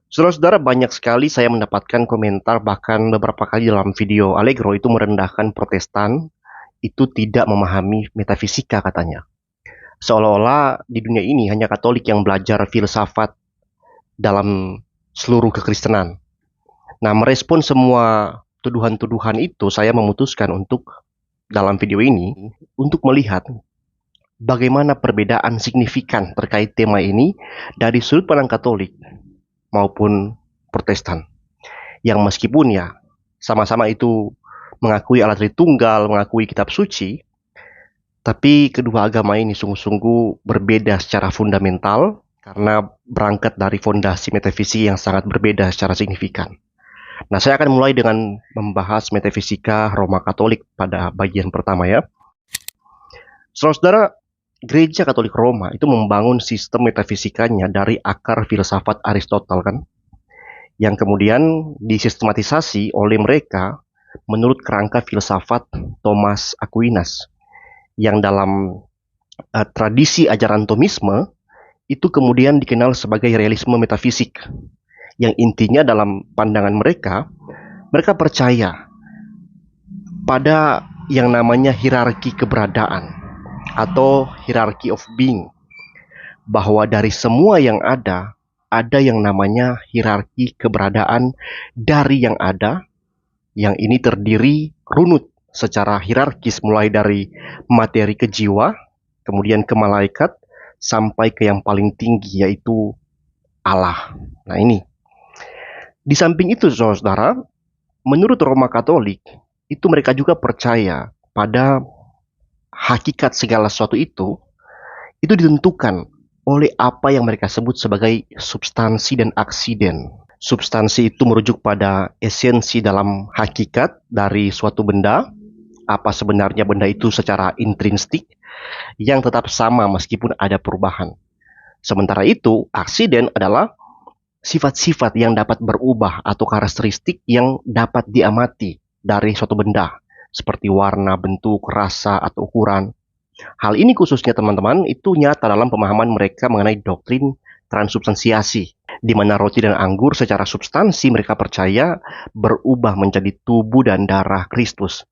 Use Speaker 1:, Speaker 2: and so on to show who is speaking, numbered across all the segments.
Speaker 1: Saudara-saudara, banyak sekali saya mendapatkan komentar, bahkan beberapa kali dalam video Allegro itu merendahkan Protestan, itu tidak memahami metafisika katanya. Seolah-olah di dunia ini hanya Katolik yang belajar filsafat dalam seluruh kekristenan. Nah, merespon semua tuduhan-tuduhan itu, saya memutuskan untuk dalam video ini untuk melihat bagaimana perbedaan signifikan terkait tema ini dari sudut pandang Katolik maupun Protestan. Yang meskipun ya sama-sama itu mengakui Allah Tritunggal, mengakui kitab suci, tapi kedua agama ini sungguh-sungguh berbeda secara fundamental karena berangkat dari fondasi metafisik yang sangat berbeda secara signifikan. Nah, saya akan mulai dengan membahas metafisika Roma Katolik pada bagian pertama ya. Saudara-saudara, Gereja Katolik Roma itu membangun sistem metafisikanya dari akar filsafat Aristotle kan, yang kemudian disistematisasi oleh mereka menurut kerangka filsafat Thomas Aquinas, yang dalam tradisi ajaran Thomisme itu kemudian dikenal sebagai realisme metafisik, yang intinya dalam pandangan mereka, mereka percaya pada yang namanya hierarki keberadaan atau hierarchy of being, bahwa dari semua yang ada yang namanya hierarki keberadaan dari yang ada, yang ini terdiri runut secara hierarkis mulai dari materi ke jiwa, kemudian ke malaikat, sampai ke yang paling tinggi yaitu Allah. Nah ini. Di samping itu saudara, menurut Roma Katolik, itu mereka juga percaya pada hakikat segala sesuatu itu ditentukan oleh apa yang mereka sebut sebagai substansi dan aksiden. Substansi itu merujuk pada esensi dalam hakikat dari suatu benda, apa sebenarnya benda itu secara intrinsik, yang tetap sama meskipun ada perubahan. Sementara itu, aksiden adalah sifat-sifat yang dapat berubah atau karakteristik yang dapat diamati dari suatu benda, seperti warna, bentuk, rasa, atau ukuran. Hal ini khususnya teman-teman itu nyata dalam pemahaman mereka mengenai doktrin transubstansiasi, di mana roti dan anggur secara substansi mereka percaya berubah menjadi tubuh dan darah Kristus,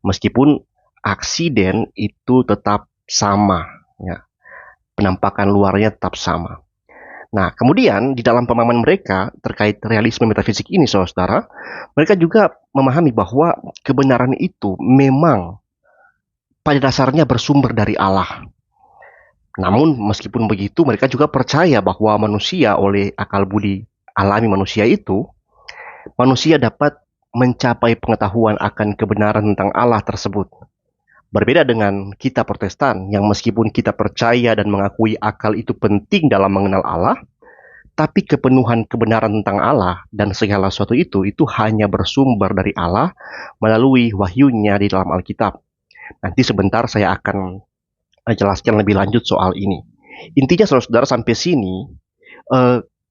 Speaker 1: meskipun aksiden itu tetap sama, ya, penampakan luarnya tetap sama. Nah, kemudian di dalam pemahaman mereka terkait realisme metafisik ini, saudara, mereka juga memahami bahwa kebenaran itu memang pada dasarnya bersumber dari Allah. Namun, meskipun begitu, mereka juga percaya bahwa manusia oleh akal budi alami manusia itu, manusia dapat mencapai pengetahuan akan kebenaran tentang Allah tersebut. Berbeda dengan kita Protestan, yang meskipun kita percaya dan mengakui akal itu penting dalam mengenal Allah, tapi kepenuhan kebenaran tentang Allah dan segala sesuatu itu hanya bersumber dari Allah melalui wahyunya di dalam Alkitab. Nanti sebentar saya akan jelaskan lebih lanjut soal ini. Intinya saudara-saudara, sampai sini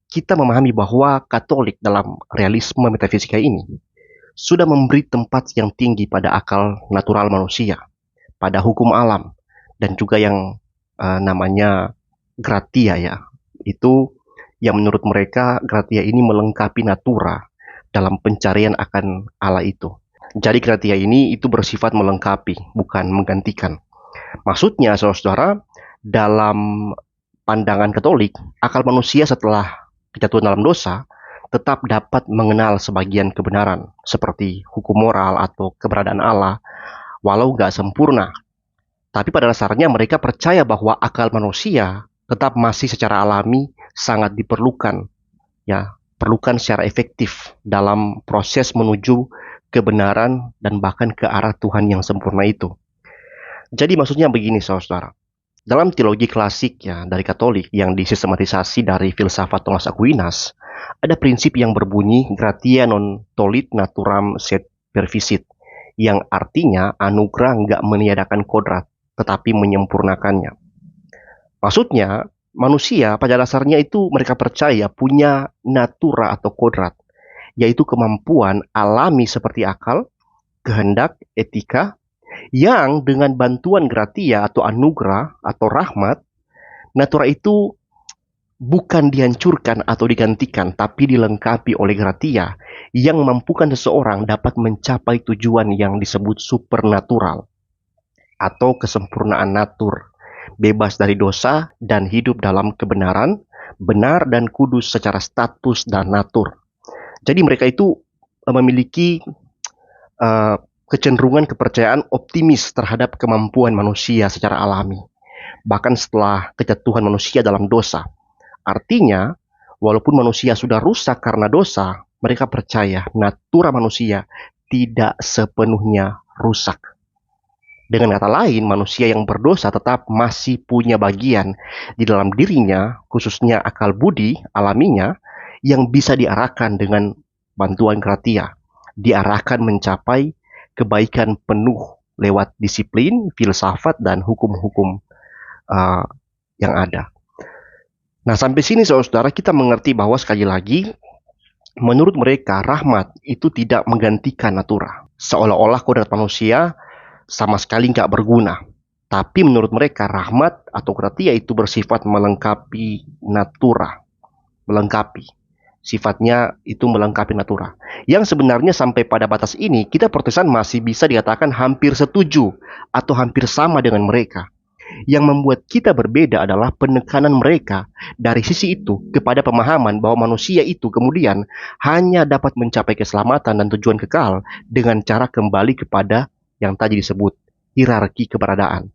Speaker 1: kita memahami bahwa Katolik dalam realisme metafisika ini sudah memberi tempat yang tinggi pada akal natural manusia, pada hukum alam, dan juga yang namanya gratia ya. Itu yang menurut mereka gratia ini melengkapi natura dalam pencarian akan Allah itu. Jadi gratia ini itu bersifat melengkapi, bukan menggantikan. Maksudnya, saudara-saudara, dalam pandangan Katolik, akal manusia setelah kejatuhan dalam dosa tetap dapat mengenal sebagian kebenaran, seperti hukum moral atau keberadaan Allah, walau nggak sempurna. Tapi pada dasarnya mereka percaya bahwa akal manusia tetap masih secara alami sangat diperlukan, ya, perlukan secara efektif dalam proses menuju kebenaran dan bahkan ke arah Tuhan yang sempurna itu. Jadi maksudnya begini saudara, dalam teologi klasik ya dari Katolik yang disistematisasi dari filsafat Thomas Aquinas, ada prinsip yang berbunyi gratia non tollit naturam sed perficit, yang artinya anugerah nggak meniadakan kodrat, tetapi menyempurnakannya. Maksudnya, manusia pada dasarnya itu mereka percaya punya natura atau kodrat, yaitu kemampuan alami seperti akal, kehendak, etika, yang dengan bantuan gratia atau anugerah atau rahmat, natura itu bukan dihancurkan atau digantikan, tapi dilengkapi oleh gratia yang memampukan seseorang dapat mencapai tujuan yang disebut supernatural atau kesempurnaan natur, bebas dari dosa dan hidup dalam kebenaran, benar dan kudus secara status dan natur. Jadi mereka itu memiliki uh, kecenderungan kepercayaan optimis terhadap kemampuan manusia secara alami, bahkan setelah kejatuhan manusia dalam dosa. Artinya, walaupun manusia sudah rusak karena dosa, mereka percaya natura manusia tidak sepenuhnya rusak. Dengan kata lain, manusia yang berdosa tetap masih punya bagian di dalam dirinya, khususnya akal budi alaminya, yang bisa diarahkan dengan bantuan gratia, diarahkan mencapai kebaikan penuh lewat disiplin, filsafat, dan hukum-hukum uh, yang ada. Nah, sampai sini saudara, kita mengerti bahwa sekali lagi, menurut mereka rahmat itu tidak menggantikan natura. Seolah-olah kodrat manusia sama sekali nggak berguna. Tapi menurut mereka rahmat atau gratia itu bersifat melengkapi natura. Melengkapi. Sifatnya itu melengkapi natura. Yang sebenarnya sampai pada batas ini, kita Protestan masih bisa dikatakan hampir setuju atau hampir sama dengan mereka. Yang membuat kita berbeda adalah penekanan mereka dari sisi itu kepada pemahaman bahwa manusia itu kemudian hanya dapat mencapai keselamatan dan tujuan kekal dengan cara kembali kepada yang tadi disebut hierarki keberadaan,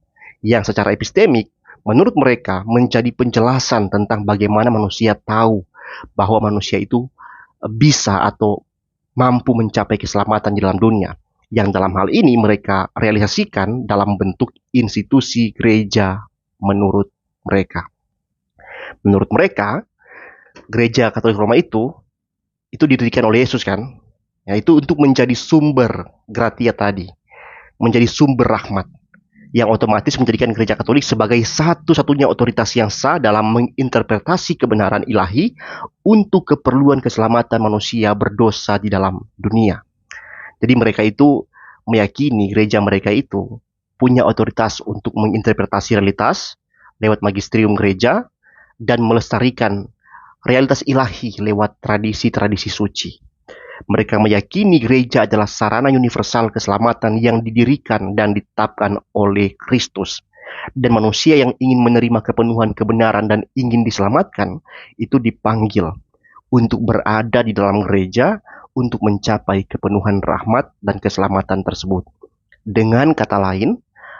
Speaker 1: yang secara epistemik menurut mereka menjadi penjelasan tentang bagaimana manusia tahu bahwa manusia itu bisa atau mampu mencapai keselamatan di dalam dunia, yang dalam hal ini mereka realisasikan dalam bentuk institusi gereja menurut mereka. Menurut mereka, gereja Katolik Roma itu didirikan oleh Yesus kan, yaitu untuk menjadi sumber gratia tadi, menjadi sumber rahmat, yang otomatis menjadikan gereja Katolik sebagai satu-satunya otoritas yang sah dalam menginterpretasi kebenaran ilahi untuk keperluan keselamatan manusia berdosa di dalam dunia. Jadi mereka itu meyakini gereja mereka itu punya otoritas untuk menginterpretasi realitas lewat magisterium gereja dan melestarikan realitas ilahi lewat tradisi-tradisi suci. Mereka meyakini gereja adalah sarana universal keselamatan yang didirikan dan ditetapkan oleh Kristus. Dan manusia yang ingin menerima kepenuhan kebenaran dan ingin diselamatkan itu dipanggil untuk berada di dalam gereja untuk mencapai kepenuhan rahmat dan keselamatan tersebut. Dengan kata lain,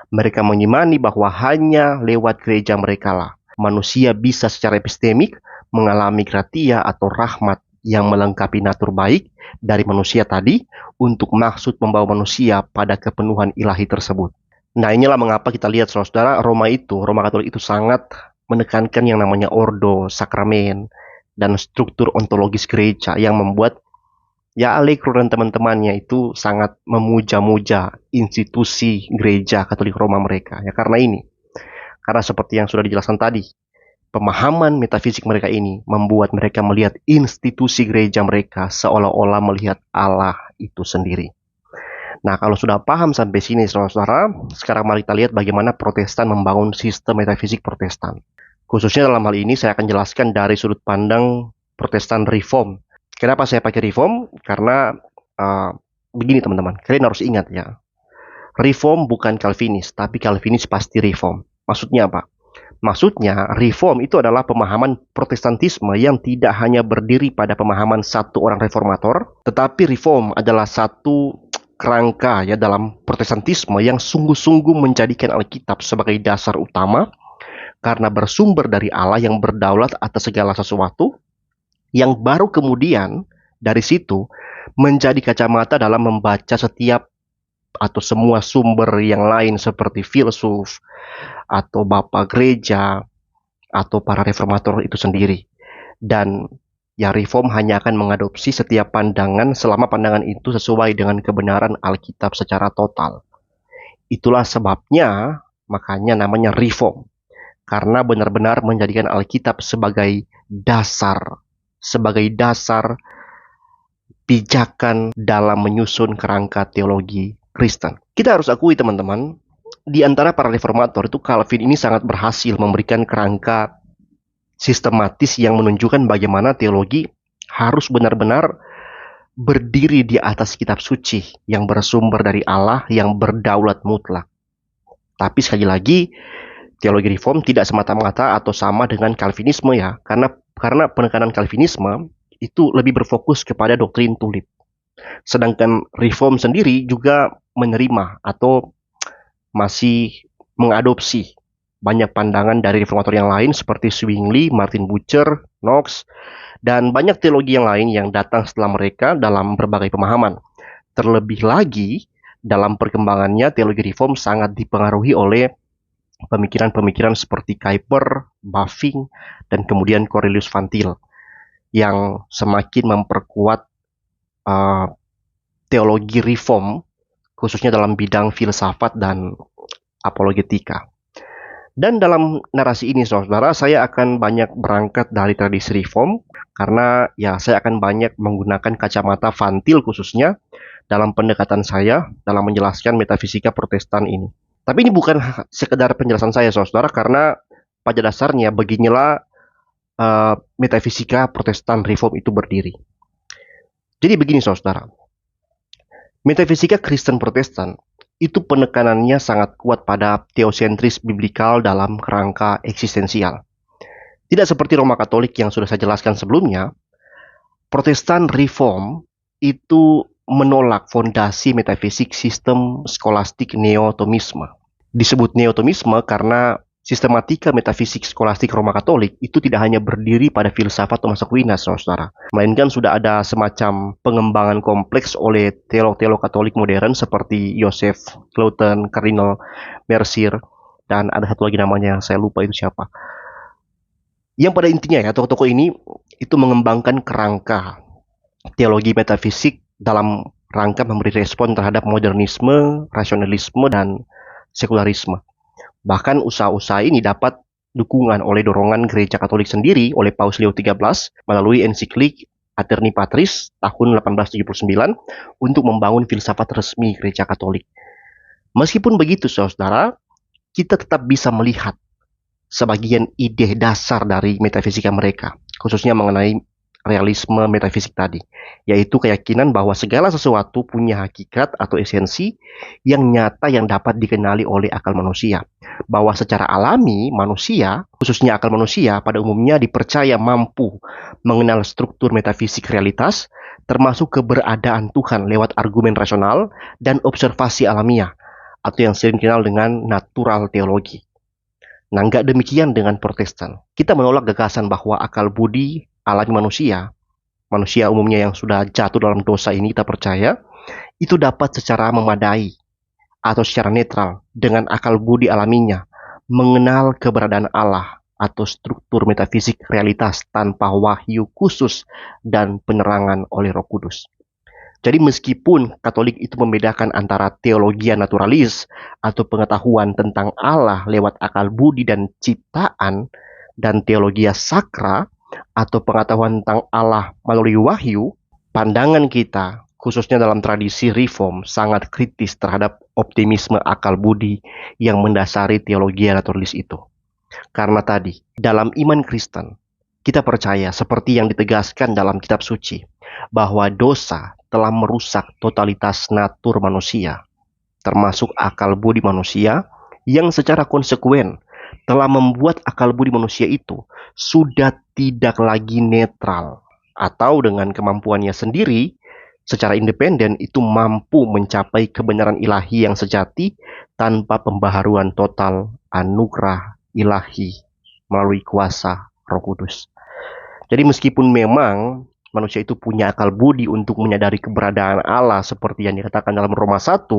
Speaker 1: mereka mengimani bahwa hanya lewat gereja mereka lah manusia bisa secara epistemik mengalami gratia atau rahmat yang melengkapi natur baik dari manusia tadi untuk maksud membawa manusia pada kepenuhan ilahi tersebut. Nah, inilah mengapa kita lihat saudara, Roma Katolik itu sangat menekankan yang namanya ordo, sakramen, dan struktur ontologis gereja yang membuat Allegro dan teman-temannya itu sangat memuja-muja institusi gereja Katolik Roma mereka. Ya karena ini. Karena seperti yang sudah dijelaskan tadi, pemahaman metafisik mereka ini membuat mereka melihat institusi gereja mereka seolah-olah melihat Allah itu sendiri. Nah, kalau sudah paham sampai sini, saudara-saudara, sekarang mari kita lihat bagaimana Protestan membangun sistem metafisik Protestan. Khususnya dalam hal ini saya akan jelaskan dari sudut pandang Protestan Reform. Kenapa saya pakai Reform? Karena begini teman-teman, kalian harus ingat ya. Reform bukan Calvinis, tapi Calvinis pasti Reform. Maksudnya apa? Maksudnya, Reform itu adalah pemahaman Protestantisme yang tidak hanya berdiri pada pemahaman satu orang reformator, tetapi Reform adalah satu kerangka ya dalam Protestantisme yang sungguh-sungguh menjadikan Alkitab sebagai dasar utama karena bersumber dari Allah yang berdaulat atas segala sesuatu, yang baru kemudian dari situ menjadi kacamata dalam membaca setiap atau semua sumber yang lain seperti filsuf atau bapak gereja atau para reformator itu sendiri. Dan ya Reform hanya akan mengadopsi setiap pandangan selama pandangan itu sesuai dengan kebenaran Alkitab secara total. Itulah sebabnya makanya namanya Reform, karena benar-benar menjadikan Alkitab sebagai dasar pijakan dalam menyusun kerangka teologi Kristen. Kita harus akui teman-teman, di antara para reformator itu Calvin ini sangat berhasil memberikan kerangka sistematis yang menunjukkan bagaimana teologi harus benar-benar berdiri di atas kitab suci yang bersumber dari Allah yang berdaulat mutlak. Tapi sekali lagi, teologi reform tidak semata-mata atau sama dengan Calvinisme ya, karena penekanan Calvinisme itu lebih berfokus kepada doktrin tulip. Sedangkan reform sendiri juga menerima atau masih mengadopsi banyak pandangan dari reformator yang lain seperti Zwingli, Martin Bucer, Knox, dan banyak teologi yang lain yang datang setelah mereka dalam berbagai pemahaman. Terlebih lagi, dalam perkembangannya teologi reform sangat dipengaruhi oleh pemikiran-pemikiran seperti Kuyper, Bavinck, dan kemudian Cornelius Van Til yang semakin memperkuat teologi reform khususnya dalam bidang filsafat dan apologetika. Dan dalam narasi ini, saudara, saya akan banyak berangkat dari tradisi reform karena ya saya akan banyak menggunakan kacamata Van Til khususnya dalam pendekatan saya dalam menjelaskan metafisika Protestan ini. Tapi ini bukan sekedar penjelasan saya, saudara, karena pada dasarnya beginilah metafisika Protestan reform itu berdiri. Jadi begini, saudara, metafisika Kristen Protestan itu penekanannya sangat kuat pada teosentris biblikal dalam kerangka eksistensial. Tidak seperti Roma Katolik yang sudah saya jelaskan sebelumnya, Protestan Reform itu menolak fondasi metafisik sistem skolastik neotomisme. Disebut neotomisme karena sistematika metafisik skolastik Roma Katolik itu tidak hanya berdiri pada filsafat Thomas Aquinas, saudara, melainkan sudah ada semacam pengembangan kompleks oleh teolog-teolog Katolik modern seperti Joseph Cloten, Kardinal Mercier, dan ada satu lagi namanya saya lupa itu siapa. Yang pada intinya ya, tokoh-tokoh ini itu mengembangkan kerangka teologi metafisik dalam rangka memberi respon terhadap modernisme, rasionalisme, dan sekularisme. Bahkan usaha-usaha ini dapat dukungan oleh dorongan gereja Katolik sendiri oleh Paus Leo XIII melalui ensiklik Aeterni Patris tahun 1879 untuk membangun filsafat resmi gereja Katolik. Meskipun begitu, saudara, kita tetap bisa melihat sebagian ide dasar dari metafisika mereka, khususnya mengenai realisme metafisik tadi, yaitu keyakinan bahwa segala sesuatu punya hakikat atau esensi yang nyata yang dapat dikenali oleh akal manusia. Bahwa secara alami manusia, khususnya akal manusia, pada umumnya dipercaya mampu mengenal struktur metafisik realitas, termasuk keberadaan Tuhan lewat argumen rasional dan observasi alamiah, atau yang sering dikenal dengan natural teologi. Nah, nggak demikian dengan Protestan. Kita menolak gagasan bahwa akal budi alami manusia umumnya yang sudah jatuh dalam dosa ini, kita percaya itu dapat secara memadai atau secara netral dengan akal budi alaminya mengenal keberadaan Allah atau struktur metafisik realitas tanpa wahyu khusus dan penerangan oleh Roh Kudus. Jadi meskipun Katolik itu membedakan antara teologi naturalis atau pengetahuan tentang Allah lewat akal budi dan ciptaan dan teologi sakra atau pengetahuan tentang Allah melalui wahyu, pandangan kita khususnya dalam tradisi reform sangat kritis terhadap optimisme akal budi yang mendasari teologi naturalis itu. Karena tadi, dalam iman Kristen, kita percaya seperti yang ditegaskan dalam kitab suci, bahwa dosa telah merusak totalitas natur manusia, termasuk akal budi manusia, yang secara konsekuen telah membuat akal budi manusia itu sudah tidak lagi netral, atau dengan kemampuannya sendiri, secara independen itu mampu mencapai kebenaran ilahi yang sejati tanpa pembaharuan total anugerah ilahi melalui kuasa Roh Kudus. Jadi meskipun memang manusia itu punya akal budi untuk menyadari keberadaan Allah seperti yang dikatakan dalam Roma 1,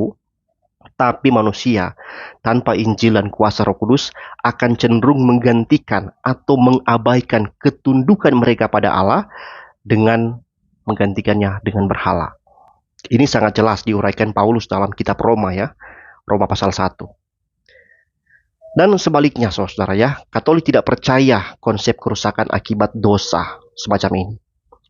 Speaker 1: tapi manusia tanpa Injil dan kuasa Roh Kudus akan cenderung menggantikan atau mengabaikan ketundukan mereka pada Allah dengan menggantikannya dengan berhala. Ini sangat jelas diuraikan Paulus dalam kitab Roma ya, Roma pasal 1. Dan sebaliknya saudara ya, Katolik tidak percaya konsep kerusakan akibat dosa semacam ini.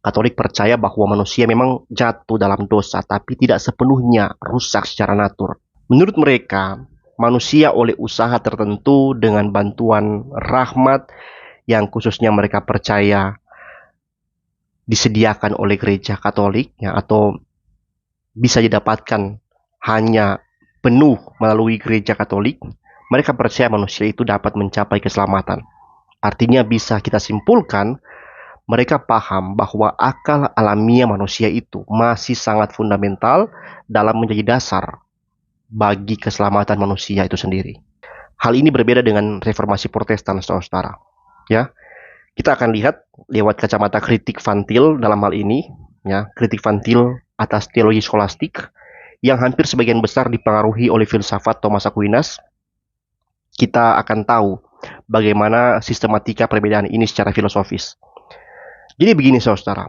Speaker 1: Katolik percaya bahwa manusia memang jatuh dalam dosa, tapi tidak sepenuhnya rusak secara natur. Menurut mereka, manusia oleh usaha tertentu dengan bantuan rahmat yang khususnya mereka percaya disediakan oleh gereja Katolik, ya, atau bisa didapatkan hanya penuh melalui gereja Katolik, mereka percaya manusia itu dapat mencapai keselamatan. Artinya bisa kita simpulkan, mereka paham bahwa akal alamiah manusia itu masih sangat fundamental dalam menjadi dasar bagi keselamatan manusia itu sendiri. Hal ini berbeda dengan reformasi Protestan, saudara. Ya, kita akan lihat lewat kacamata kritik Van Til dalam hal ini, ya, kritik Van Til atas teologi skolastik yang hampir sebagian besar dipengaruhi oleh filsafat Thomas Aquinas. Kita akan tahu bagaimana sistematika perbedaan ini secara filosofis. Jadi begini, saudara,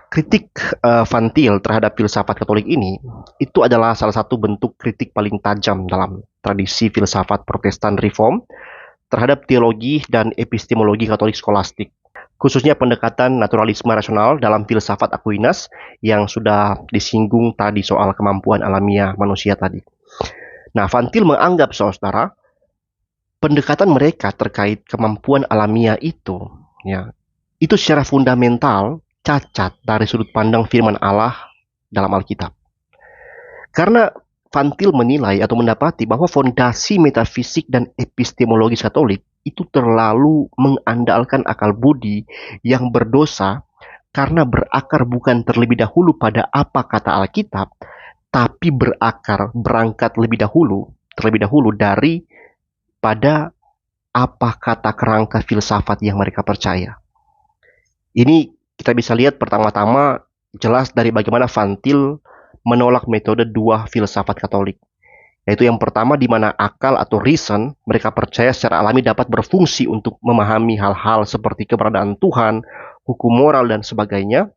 Speaker 1: kritik Van Til terhadap filsafat Katolik ini itu adalah salah satu bentuk kritik paling tajam dalam tradisi filsafat Protestan Reform terhadap teologi dan epistemologi Katolik skolastik, khususnya pendekatan naturalisme rasional dalam filsafat Aquinas yang sudah disinggung tadi soal kemampuan alamiah manusia tadi. Nah, Van Til menganggap, saudara, pendekatan mereka terkait kemampuan alamiah itu, ya, itu secara fundamental cacat dari sudut pandang firman Allah dalam Alkitab. Karena Van Til menilai atau mendapati bahwa fondasi metafisik dan epistemologis Katolik itu terlalu mengandalkan akal budi yang berdosa karena berakar bukan terlebih dahulu pada apa kata Alkitab, tapi berangkat terlebih dahulu dari pada apa kata kerangka filsafat yang mereka percaya. Ini kita bisa lihat pertama-tama jelas dari bagaimana Van Til menolak metode dua filsafat Katolik. Yaitu yang pertama di mana akal atau reason mereka percaya secara alami dapat berfungsi untuk memahami hal-hal seperti keberadaan Tuhan, hukum moral dan sebagainya.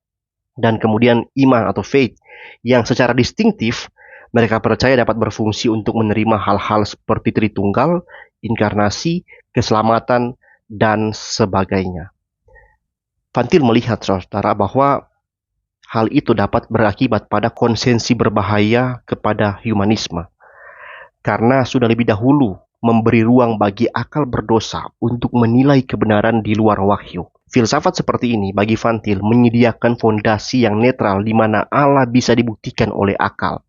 Speaker 1: Dan kemudian iman atau faith yang secara distintif mereka percaya dapat berfungsi untuk menerima hal-hal seperti Tritunggal, inkarnasi, keselamatan, dan sebagainya. Van Til melihat, saudara, bahwa hal itu dapat berakibat pada konsensi berbahaya kepada humanisme. Karena sudah lebih dahulu memberi ruang bagi akal berdosa untuk menilai kebenaran di luar wahyu. Filsafat seperti ini bagi Van Til menyediakan fondasi yang netral di mana Allah bisa dibuktikan oleh akal.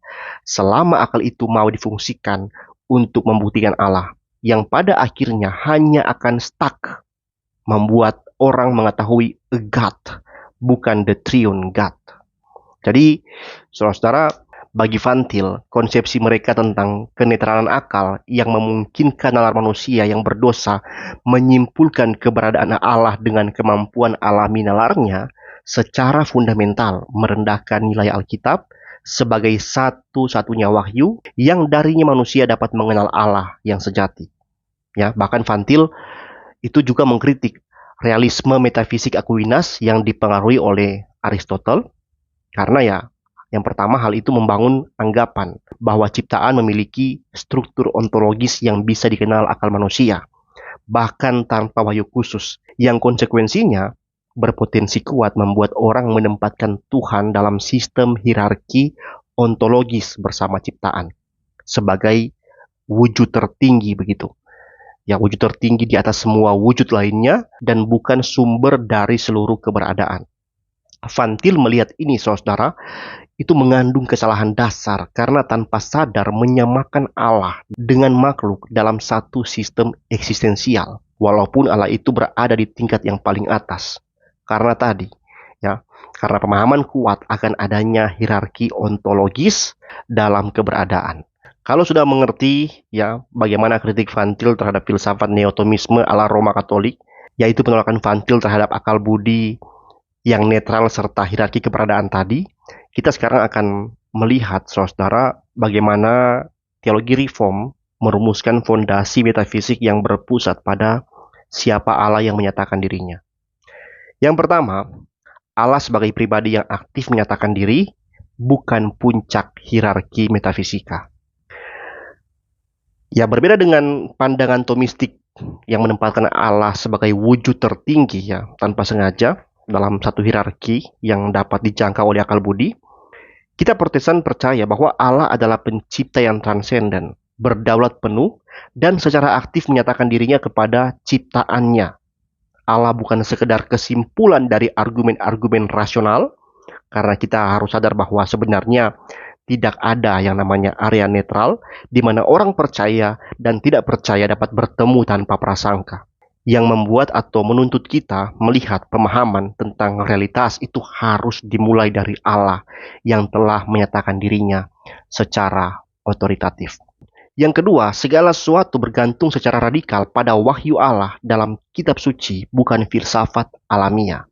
Speaker 1: Selama akal itu mau difungsikan untuk membuktikan Allah, yang pada akhirnya hanya akan stuck, membuat orang mengetahui a God, bukan the triune God. Jadi, saudara, bagi Van Til, konsepsi mereka tentang kenetralan akal yang memungkinkan nalar manusia yang berdosa menyimpulkan keberadaan Allah dengan kemampuan alami nalarnya secara fundamental merendahkan nilai Alkitab sebagai satu-satunya wahyu yang darinya manusia dapat mengenal Allah yang sejati. Ya, bahkan Van Til itu juga mengkritik realisme metafisik Aquinas yang dipengaruhi oleh Aristotle, karena ya, yang pertama hal itu membangun anggapan bahwa ciptaan memiliki struktur ontologis yang bisa dikenal akal manusia, bahkan tanpa wahyu khusus, yang konsekuensinya berpotensi kuat membuat orang menempatkan Tuhan dalam sistem hierarki ontologis bersama ciptaan, sebagai wujud tertinggi begitu. Ya, wujud tertinggi di atas semua wujud lainnya dan bukan sumber dari seluruh keberadaan. Van Til melihat ini, saudara, itu mengandung kesalahan dasar karena tanpa sadar menyamakan Allah dengan makhluk dalam satu sistem eksistensial, walaupun Allah itu berada di tingkat yang paling atas. Karena tadi, ya, karena pemahaman kuat akan adanya hierarki ontologis dalam keberadaan. Kalau sudah mengerti, ya, bagaimana kritik Van Til terhadap filsafat neotomisme ala Roma Katolik, yaitu penolakan Van Til terhadap akal budi yang netral serta hierarki keberadaan tadi, kita sekarang akan melihat, saudara, bagaimana teologi reform merumuskan fondasi metafisik yang berpusat pada siapa Allah yang menyatakan dirinya. Yang pertama, Allah sebagai pribadi yang aktif menyatakan diri, bukan puncak hierarki metafisika. Ya, berbeda dengan pandangan Thomistik yang menempatkan Allah sebagai wujud tertinggi, ya, tanpa sengaja dalam satu hierarki yang dapat dijangkau oleh akal budi, kita Protestan percaya bahwa Allah adalah pencipta yang transenden, berdaulat penuh, dan secara aktif menyatakan dirinya kepada ciptaannya. Allah bukan sekedar kesimpulan dari argumen-argumen rasional, karena kita harus sadar bahwa sebenarnya tidak ada yang namanya area netral di mana orang percaya dan tidak percaya dapat bertemu tanpa prasangka. Yang membuat atau menuntut kita melihat pemahaman tentang realitas itu harus dimulai dari Allah yang telah menyatakan dirinya secara otoritatif. Yang kedua, segala sesuatu bergantung secara radikal pada wahyu Allah dalam kitab suci, bukan filsafat alamiah.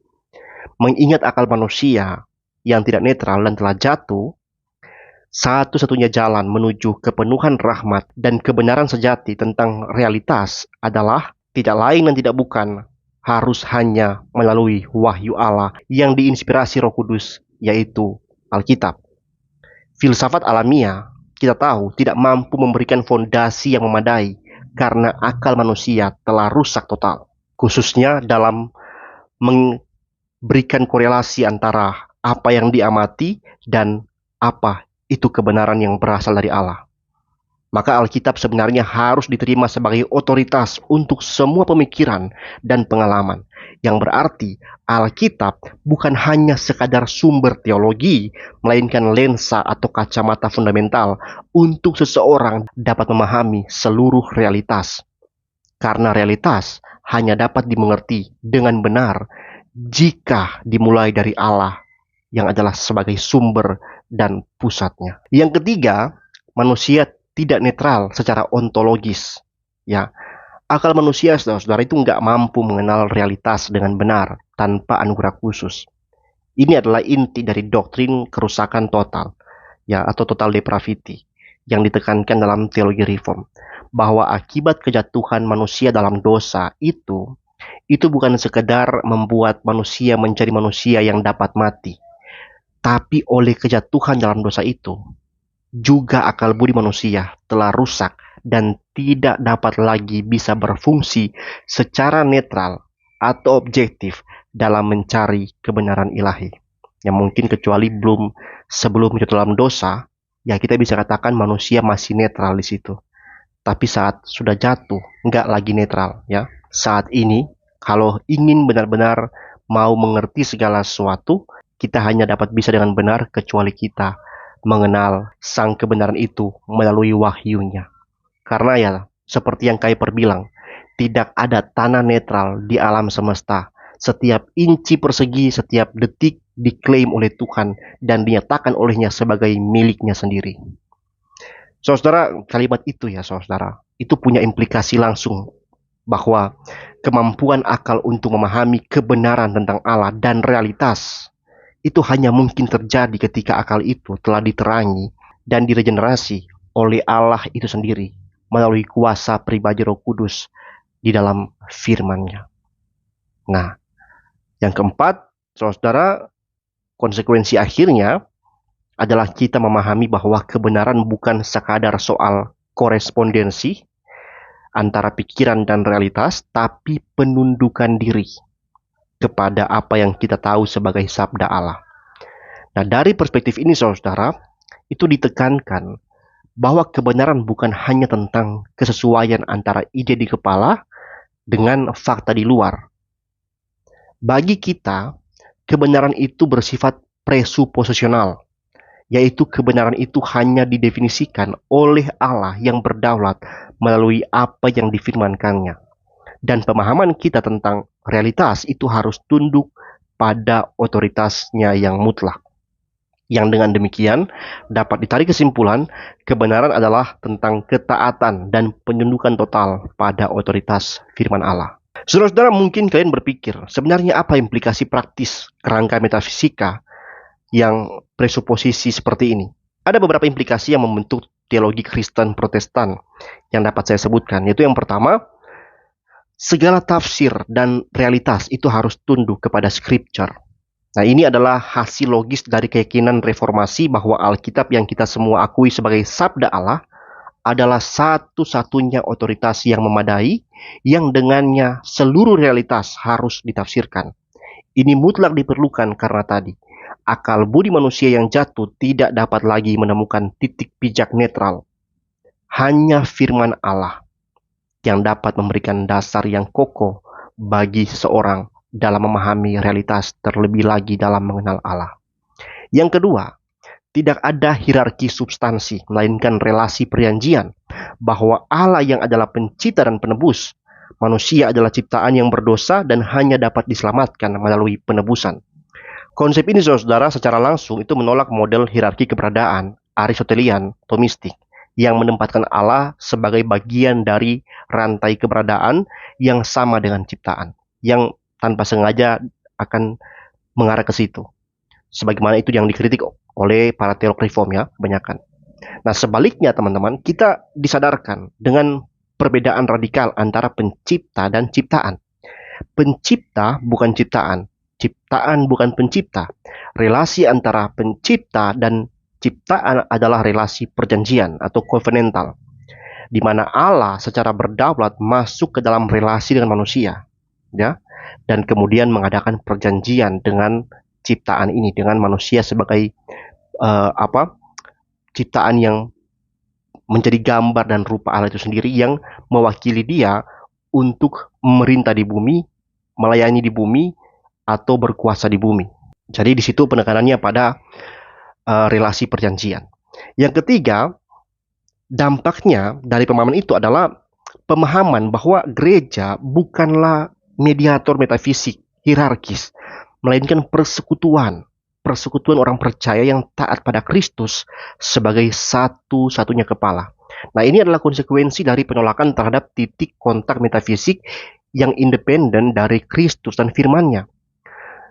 Speaker 1: Mengingat akal manusia yang tidak netral dan telah jatuh, satu-satunya jalan menuju kepenuhan rahmat dan kebenaran sejati tentang realitas adalah tidak lain dan tidak bukan harus hanya melalui wahyu Allah yang diinspirasi Roh Kudus, yaitu Alkitab. Filsafat alamiah, kita tahu, tidak mampu memberikan fondasi yang memadai karena akal manusia telah rusak total, khususnya dalam memberikan korelasi antara apa yang diamati dan apa itu kebenaran yang berasal dari Allah. Maka Alkitab sebenarnya harus diterima sebagai otoritas untuk semua pemikiran dan pengalaman. Yang berarti Alkitab bukan hanya sekadar sumber teologi, melainkan lensa atau kacamata fundamental untuk seseorang dapat memahami seluruh realitas. Karena realitas hanya dapat dimengerti dengan benar jika dimulai dari Allah yang adalah sebagai sumber dan pusatnya. Yang ketiga, manusia tidak netral secara ontologis. Ya, akal manusia, saudara, itu nggak mampu mengenal realitas dengan benar tanpa anugerah khusus. Ini adalah inti dari doktrin kerusakan total, ya, atau total depravity yang ditekankan dalam teologi reform, bahwa akibat kejatuhan manusia dalam dosa itu bukan sekedar membuat manusia menjadi manusia yang dapat mati, tapi oleh kejatuhan dalam dosa itu juga akal budi manusia telah rusak dan tidak dapat lagi bisa berfungsi secara netral atau objektif dalam mencari kebenaran ilahi. Yang mungkin kecuali sebelum jatuh dalam dosa, ya kita bisa katakan manusia masih netral di situ. Tapi saat sudah jatuh, nggak lagi netral, ya. Saat ini, kalau ingin benar-benar mau mengerti segala sesuatu, kita hanya dapat bisa dengan benar kecuali kita mengenal sang kebenaran itu melalui wahyunya. Karena ya, seperti yang Kuyper bilang, tidak ada tanah netral di alam semesta. Setiap inci persegi, setiap detik diklaim oleh Tuhan dan dinyatakan olehnya sebagai miliknya sendiri. Saudara, kalimat itu ya saudara, itu punya implikasi langsung bahwa kemampuan akal untuk memahami kebenaran tentang Allah dan realitas itu hanya mungkin terjadi ketika akal itu telah diterangi dan diregenerasi oleh Allah itu sendiri melalui kuasa pribadi Roh Kudus di dalam firman-Nya. Nah, yang keempat, saudara, konsekuensi akhirnya adalah kita memahami bahwa kebenaran bukan sekadar soal korespondensi antara pikiran dan realitas, tapi penundukan diri kepada apa yang kita tahu sebagai sabda Allah. Nah, dari perspektif ini, saudara, itu ditekankan bahwa kebenaran bukan hanya tentang kesesuaian antara ide di kepala dengan fakta di luar. Bagi kita, kebenaran itu bersifat presuposisional, yaitu kebenaran itu hanya didefinisikan oleh Allah yang berdaulat melalui apa yang difirmankannya. Dan pemahaman kita tentang realitas itu harus tunduk pada otoritasnya yang mutlak. Yang dengan demikian dapat ditarik kesimpulan kebenaran adalah tentang ketaatan dan penundukan total pada otoritas firman Allah. Saudara-saudara, mungkin kalian berpikir, sebenarnya apa implikasi praktis kerangka metafisika yang presuposisi seperti ini? Ada beberapa implikasi yang membentuk teologi Kristen Protestan yang dapat saya sebutkan, yaitu yang pertama, segala tafsir dan realitas itu harus tunduk kepada Scripture. Nah, ini adalah hasil logis dari keyakinan reformasi bahwa Alkitab yang kita semua akui sebagai sabda Allah adalah satu-satunya otoritas yang memadai, yang dengannya seluruh realitas harus ditafsirkan. Ini mutlak diperlukan karena tadi, akal budi manusia yang jatuh tidak dapat lagi menemukan titik pijak netral. Hanya firman Allah yang dapat memberikan dasar yang kokoh bagi seseorang dalam memahami realitas, terlebih lagi dalam mengenal Allah. Yang kedua, tidak ada hierarki substansi, melainkan relasi perjanjian, bahwa Allah yang adalah pencipta dan penebus, manusia adalah ciptaan yang berdosa dan hanya dapat diselamatkan melalui penebusan. Konsep ini, saudara, secara langsung itu menolak model hierarki keberadaan Aristotelian, Thomistik, yang menempatkan Allah sebagai bagian dari rantai keberadaan yang sama dengan ciptaan, yang tanpa sengaja akan mengarah ke situ. Sebagaimana itu yang dikritik oleh para teolog reform, ya, kebanyakan. Nah, sebaliknya teman-teman, kita disadarkan dengan perbedaan radikal antara pencipta dan ciptaan. Pencipta bukan ciptaan, ciptaan bukan pencipta. Relasi antara pencipta dan ciptaan adalah relasi perjanjian atau covenantal, di mana Allah secara berdaulat masuk ke dalam relasi dengan manusia, ya, dan kemudian mengadakan perjanjian dengan ciptaan ini, dengan manusia sebagai ciptaan yang menjadi gambar dan rupa Allah itu sendiri, yang mewakili dia untuk memerintah di bumi, melayani di bumi, atau berkuasa di bumi. Jadi di situ penekanannya pada relasi perjanjian. Yang ketiga, dampaknya dari pemahaman itu adalah pemahaman bahwa gereja bukanlah mediator metafisik hierarkis, melainkan persekutuan orang percaya yang taat pada Kristus sebagai satu-satunya kepala. Nah, ini adalah konsekuensi dari penolakan terhadap titik kontak metafisik yang independen dari Kristus dan firman-Nya.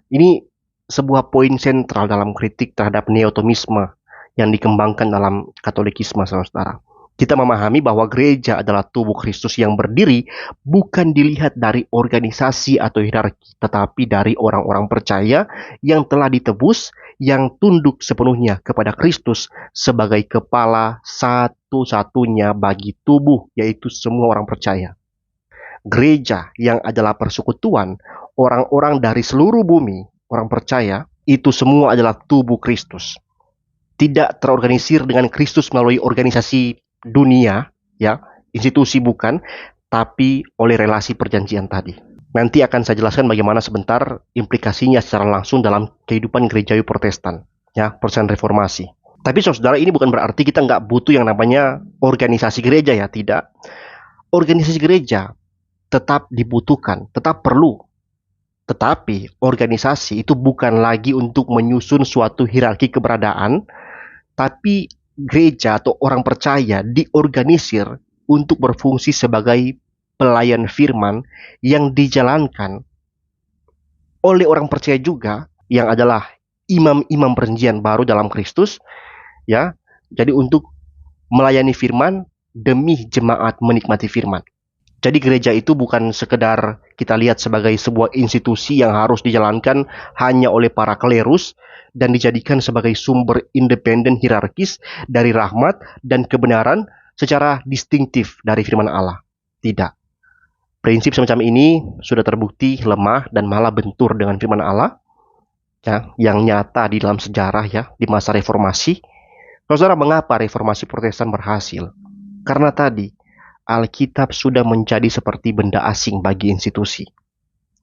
Speaker 1: Ini sebuah poin sentral dalam kritik terhadap neotomisme yang dikembangkan dalam Katolikisme, saudara. Kita memahami bahwa gereja adalah tubuh Kristus yang berdiri bukan dilihat dari organisasi atau hierarki, tetapi dari orang-orang percaya yang telah ditebus, yang tunduk sepenuhnya kepada Kristus sebagai kepala satu-satunya bagi tubuh, yaitu semua orang percaya. Gereja yang adalah persekutuan orang-orang dari seluruh bumi, orang percaya, itu semua adalah tubuh Kristus. Tidak terorganisir dengan Kristus melalui organisasi dunia, ya, institusi bukan, tapi oleh relasi perjanjian tadi. Nanti akan saya jelaskan bagaimana sebentar implikasinya secara langsung dalam kehidupan gerejawi Protestan, ya, Protestan Reformasi. Tapi saudara, ini bukan berarti kita nggak butuh yang namanya organisasi gereja, ya, tidak. Organisasi gereja tetap dibutuhkan, tetap perlu. Tetapi organisasi itu bukan lagi untuk menyusun suatu hierarki keberadaan, tapi gereja atau orang percaya diorganisir untuk berfungsi sebagai pelayan firman yang dijalankan oleh orang percaya juga, yang adalah imam-imam perjanjian baru dalam Kristus, ya. Jadi untuk melayani firman demi jemaat menikmati firman. Jadi gereja itu bukan sekedar kita lihat sebagai sebuah institusi yang harus dijalankan hanya oleh para klerus dan dijadikan sebagai sumber independen hierarkis dari rahmat dan kebenaran secara distintif dari firman Allah. Tidak. Prinsip semacam ini sudah terbukti lemah dan malah bentur dengan firman Allah, ya, yang nyata di dalam sejarah, ya, di masa reformasi. Saudara, mengapa reformasi Protestan berhasil? Karena tadi Alkitab sudah menjadi seperti benda asing bagi institusi,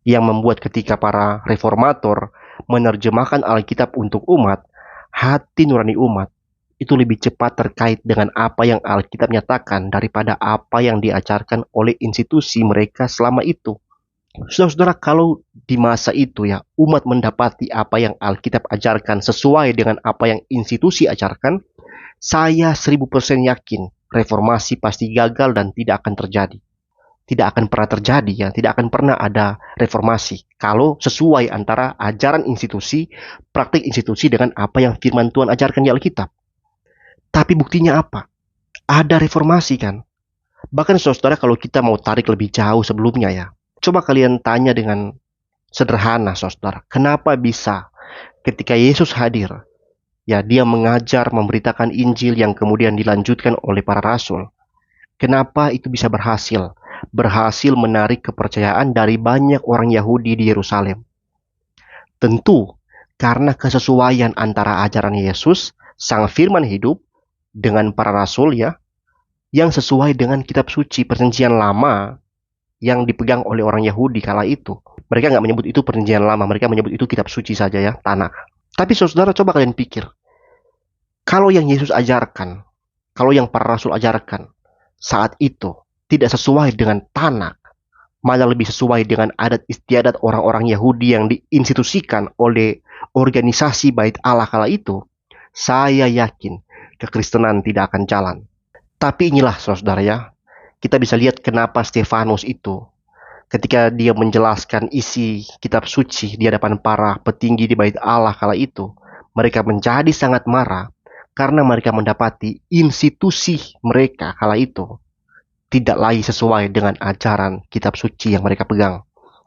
Speaker 1: yang membuat ketika para reformator menerjemahkan Alkitab untuk umat, hati nurani umat itu lebih cepat terkait dengan apa yang Alkitab nyatakan daripada apa yang diajarkan oleh institusi mereka selama itu. Saudara-saudara, kalau di masa itu, ya, umat mendapati apa yang Alkitab ajarkan sesuai dengan apa yang institusi ajarkan, saya 1000% yakin reformasi pasti gagal dan tidak akan terjadi. Tidak akan pernah terjadi, ya. Tidak akan pernah ada reformasi kalau sesuai antara ajaran institusi, praktik institusi dengan apa yang firman Tuhan ajarkan di Alkitab. Tapi buktinya apa? Ada reformasi, kan? Bahkan saudara, kalau kita mau tarik lebih jauh sebelumnya, ya, coba kalian tanya dengan sederhana, saudara, kenapa bisa ketika Yesus hadir, ya, dia mengajar, memberitakan Injil yang kemudian dilanjutkan oleh para rasul. Kenapa itu bisa berhasil? Berhasil menarik kepercayaan dari banyak orang Yahudi di Yerusalem. Tentu karena kesesuaian antara ajaran Yesus, sang firman hidup, dengan para rasul, ya, yang sesuai dengan kitab suci perjanjian lama yang dipegang oleh orang Yahudi kala itu. Mereka nggak menyebut itu perjanjian lama, mereka menyebut itu kitab suci saja ya, Tanakh. Tapi saudara coba kalian pikir, kalau yang Yesus ajarkan, kalau yang para rasul ajarkan saat itu tidak sesuai dengan Tanakh, malah lebih sesuai dengan adat istiadat orang-orang Yahudi yang diinstitusikan oleh organisasi Bait Allah kala itu, saya yakin kekristenan tidak akan jalan. Tapi inilah saudara ya, kita bisa lihat kenapa Stefanus itu ketika dia menjelaskan isi kitab suci di hadapan para petinggi di Bait Allah kala itu, mereka menjadi sangat marah karena mereka mendapati institusi mereka kala itu tidak lagi sesuai dengan ajaran kitab suci yang mereka pegang.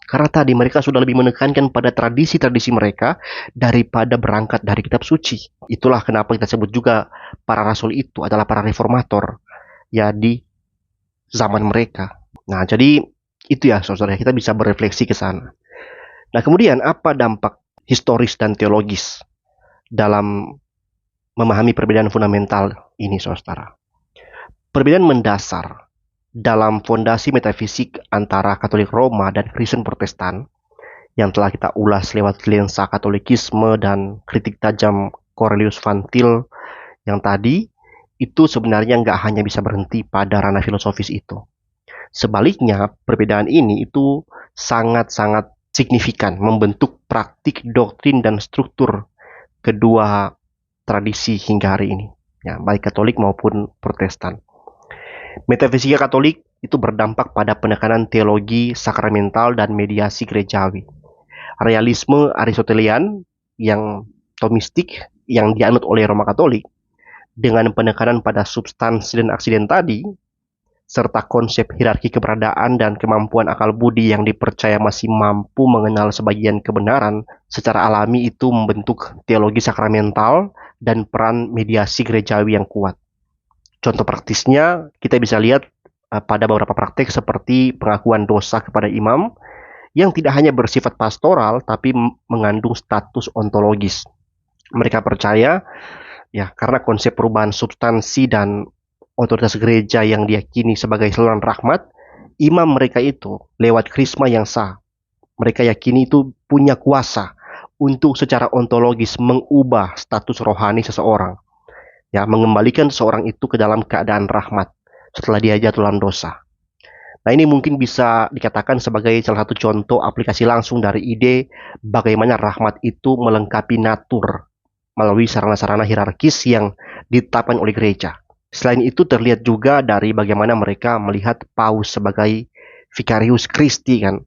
Speaker 1: Karena tadi mereka sudah lebih menekankan pada tradisi-tradisi mereka daripada berangkat dari kitab suci. Itulah kenapa kita sebut juga para rasul itu adalah para reformator ya di zaman mereka. Nah, jadi itu ya saudara, kita bisa berefleksi ke sana. Nah, kemudian apa dampak historis dan teologis dalam memahami perbedaan fundamental ini saudara? Perbedaan mendasar dalam fondasi metafisik antara Katolik Roma dan Kristen Protestan yang telah kita ulas lewat lensa Katolikisme dan kritik tajam Cornelius Van Til yang tadi, itu sebenarnya nggak hanya bisa berhenti pada ranah filosofis itu. Sebaliknya, perbedaan ini itu sangat-sangat signifikan membentuk praktik, doktrin, dan struktur kedua tradisi hingga hari ini, ya, baik Katolik maupun Protestan. Metafisika Katolik itu berdampak pada penekanan teologi sakramental dan mediasi gerejawi. Realisme Aristotelian yang Thomistik yang dianut oleh Roma Katolik dengan penekanan pada substansi dan aksiden tadi, serta konsep hierarki keberadaan dan kemampuan akal budi yang dipercaya masih mampu mengenal sebagian kebenaran secara alami, itu membentuk teologi sakramental dan peran mediasi gerejawi yang kuat. Contoh praktisnya kita bisa lihat pada beberapa praktek seperti pengakuan dosa kepada imam yang tidak hanya bersifat pastoral tapi mengandung status ontologis. Mereka percaya ya, karena konsep perubahan substansi dan otoritas gereja yang diyakini sebagai saluran rahmat, imam mereka itu lewat krisma yang sah, mereka yakini itu punya kuasa untuk secara ontologis mengubah status rohani seseorang, ya, mengembalikan seorang itu ke dalam keadaan rahmat setelah dia jatuh dalam dosa. Nah, ini mungkin bisa dikatakan sebagai salah satu contoh aplikasi langsung dari ide bagaimana rahmat itu melengkapi natur melalui sarana-sarana hierarkis yang ditetapkan oleh gereja. Selain itu terlihat juga dari bagaimana mereka melihat Paus sebagai Vicarius Christi kan.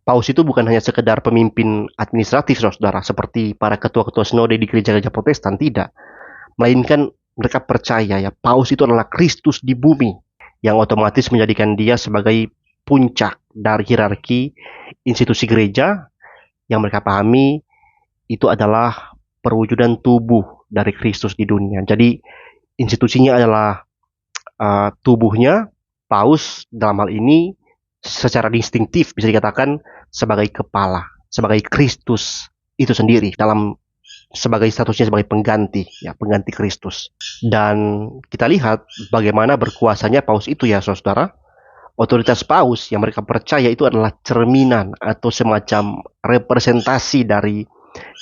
Speaker 1: Paus itu bukan hanya sekedar pemimpin administratif saudara, seperti para ketua-ketua sinode di gereja-gereja Protestan, tidak. Melainkan mereka percaya ya, Paus itu adalah Kristus di bumi, yang otomatis menjadikan dia sebagai puncak dari hierarki institusi gereja yang mereka pahami itu adalah perwujudan tubuh dari Kristus di dunia. Jadi institusinya adalah tubuhnya. Paus dalam hal ini secara distinktif bisa dikatakan sebagai kepala, sebagai Kristus itu sendiri dalam sebagai statusnya sebagai pengganti, ya, pengganti Kristus. Dan kita lihat bagaimana berkuasanya Paus itu ya saudara. Otoritas Paus yang mereka percaya itu adalah cerminan atau semacam representasi dari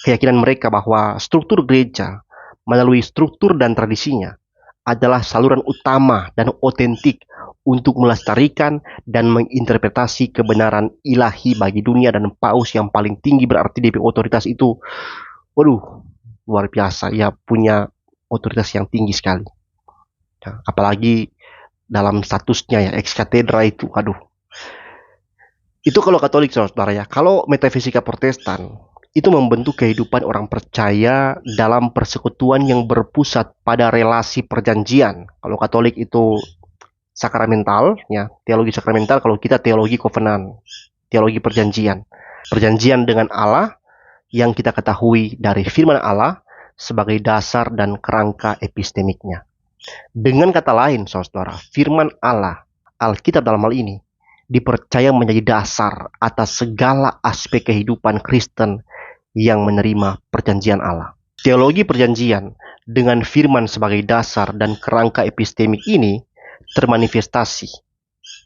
Speaker 1: keyakinan mereka bahwa struktur gereja melalui struktur dan tradisinya adalah saluran utama dan otentik untuk melestarikan dan menginterpretasi kebenaran ilahi bagi dunia. Dan Paus yang paling tinggi berarti DP otoritas itu, waduh, luar biasa, ya, punya otoritas yang tinggi sekali. Ya, apalagi dalam statusnya ya ex cathedra itu, aduh. Itu kalau Katolik saudara ya. Kalau metafisika Protestan itu membentuk kehidupan orang percaya dalam persekutuan yang berpusat pada relasi perjanjian. Kalau Katolik itu sakramental, ya, teologi sakramental. Kalau kita teologi kovenan, teologi perjanjian. Perjanjian dengan Allah yang kita ketahui dari firman Allah sebagai dasar dan kerangka epistemiknya. Dengan kata lain, saudara, firman Allah, Alkitab dalam hal ini, dipercaya menjadi dasar atas segala aspek kehidupan Kristen yang menerima perjanjian Allah. Teologi perjanjian dengan firman sebagai dasar dan kerangka epistemik ini termanifestasi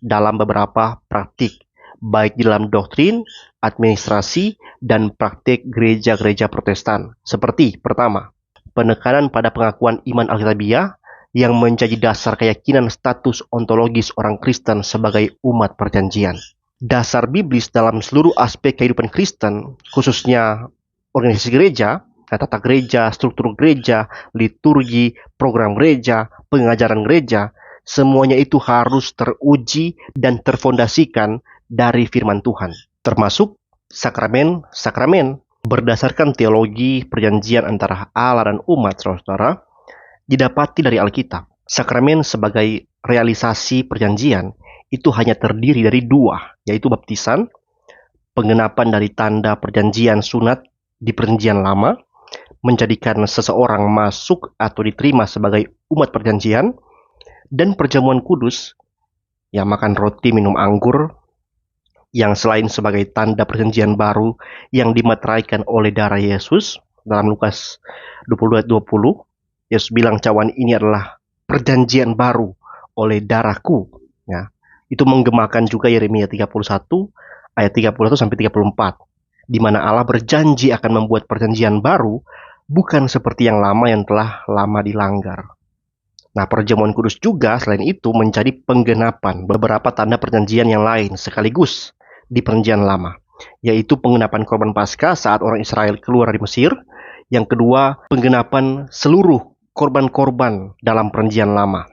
Speaker 1: dalam beberapa praktik baik di dalam doktrin, administrasi, dan praktik gereja-gereja Protestan. Seperti pertama, penekanan pada pengakuan iman Alkitabiah yang menjadi dasar keyakinan status ontologis orang Kristen sebagai umat perjanjian. Dasar biblis dalam seluruh aspek kehidupan Kristen, khususnya organisasi gereja, tata gereja, struktur gereja, liturgi, program gereja, pengajaran gereja, semuanya itu harus teruji dan terfondasikan dari firman Tuhan, termasuk sakramen-sakramen berdasarkan teologi perjanjian antara Allah dan umat, saudara, didapati dari Alkitab. Sakramen sebagai realisasi perjanjian itu hanya terdiri dari dua, yaitu baptisan, penggenapan dari tanda perjanjian sunat di perjanjian lama, menjadikan seseorang masuk atau diterima sebagai umat perjanjian, dan perjamuan kudus, yang makan roti minum anggur, yang selain sebagai tanda perjanjian baru yang dimeteraikan oleh darah Yesus, dalam Lukas 22:20, Yesus bilang cawan ini adalah perjanjian baru oleh darahku. Ya, itu menggemakan juga Yeremia 31 ayat 31 sampai 34, di mana Allah berjanji akan membuat perjanjian baru, bukan seperti yang lama yang telah lama dilanggar. Nah, perjamuan kudus juga selain itu menjadi penggenapan beberapa tanda perjanjian yang lain sekaligus di perjanjian lama, yaitu penggenapan korban Paskah saat orang Israel keluar dari Mesir. Yang kedua, penggenapan seluruh korban-korban dalam perjanjian lama.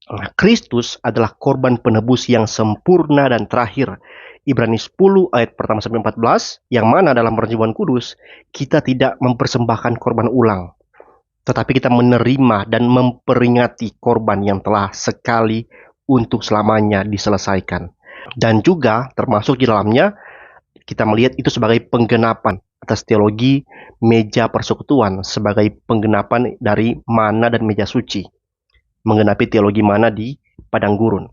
Speaker 1: Nah, Kristus adalah korban penebus yang sempurna dan terakhir. Ibrani 10 ayat pertama sampai 14, yang mana dalam perjamuan kudus kita tidak mempersembahkan korban ulang, tetapi kita menerima dan memperingati korban yang telah sekali untuk selamanya diselesaikan. Dan juga termasuk di dalamnya kita melihat itu sebagai penggenapan atas teologi meja persekutuan, sebagai penggenapan dari mana dan meja suci, menggenapi teologi mana di padang gurun.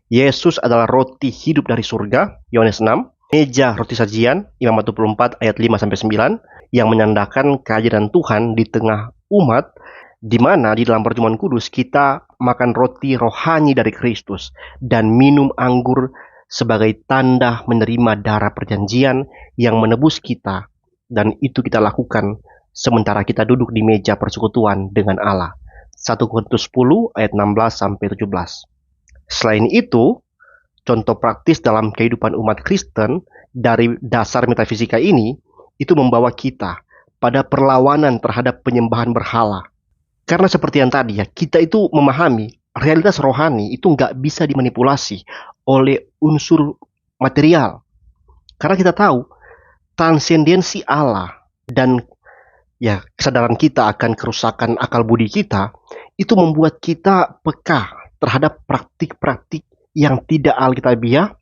Speaker 1: Yesus adalah roti hidup dari surga, Yohanes 6, meja roti sajian, Imamat 24 ayat 5-9, yang menandakan kehadiran Tuhan di tengah umat, di mana di dalam perjamuan kudus kita makan roti rohani dari Kristus dan minum anggur sebagai tanda menerima darah perjanjian yang menebus kita, dan itu kita lakukan sementara kita duduk di meja persekutuan dengan Allah. 1 Korintus 10 ayat 16-17. Selain itu, contoh praktis dalam kehidupan umat Kristen dari dasar metafisika ini, itu membawa kita pada perlawanan terhadap penyembahan berhala. Karena seperti yang tadi ya, kita itu memahami realitas rohani itu nggak bisa dimanipulasi oleh unsur material. Karena kita tahu transendensi Allah dan ya kesadaran kita akan kerusakan akal budi kita itu membuat kita peka terhadap praktik-praktik yang tidak alkitabiah,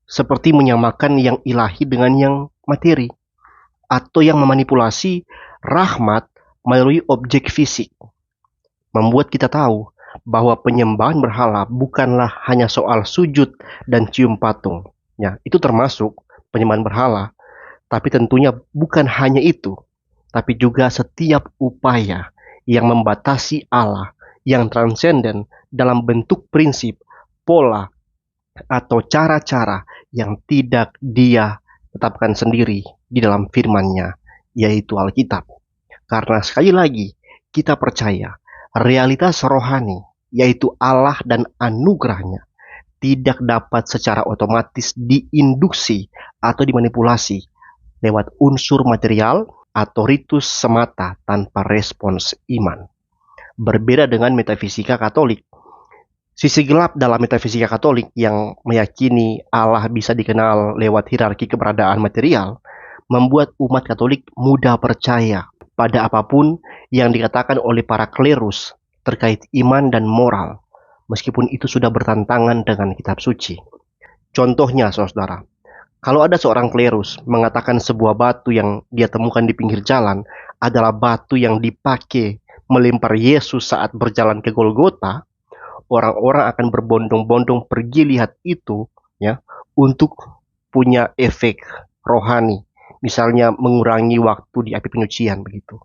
Speaker 1: seperti menyamakan yang ilahi dengan yang materi, atau yang memanipulasi rahmat melalui objek fisik. Membuat kita tahu bahwa penyembahan berhala bukanlah hanya soal sujud dan cium patung. Ya, itu termasuk penyembahan berhala, tapi tentunya bukan hanya itu, tapi juga setiap upaya yang membatasi Allah yang transenden dalam bentuk prinsip, pola, atau cara-cara yang tidak Dia tetapkan sendiri di dalam firman-Nya, yaitu Alkitab. Karena sekali lagi, kita percaya realitas rohani, yaitu Allah dan anugerahnya, tidak dapat secara otomatis diinduksi atau dimanipulasi lewat unsur material atau ritus semata tanpa respons iman. Berbeda dengan metafisika Katolik. Sisi gelap dalam metafisika Katolik yang meyakini Allah bisa dikenal lewat hierarki keberadaan material, membuat umat Katolik mudah percaya pada apapun yang dikatakan oleh para klerus terkait iman dan moral, meskipun itu sudah bertentangan dengan kitab suci. Contohnya, saudara, kalau ada seorang klerus mengatakan sebuah batu yang dia temukan di pinggir jalan adalah batu yang dipakai melempar Yesus saat berjalan ke Golgota, orang-orang akan berbondong-bondong pergi lihat itu, ya, untuk punya efek rohani. Misalnya mengurangi waktu di api penyucian begitu.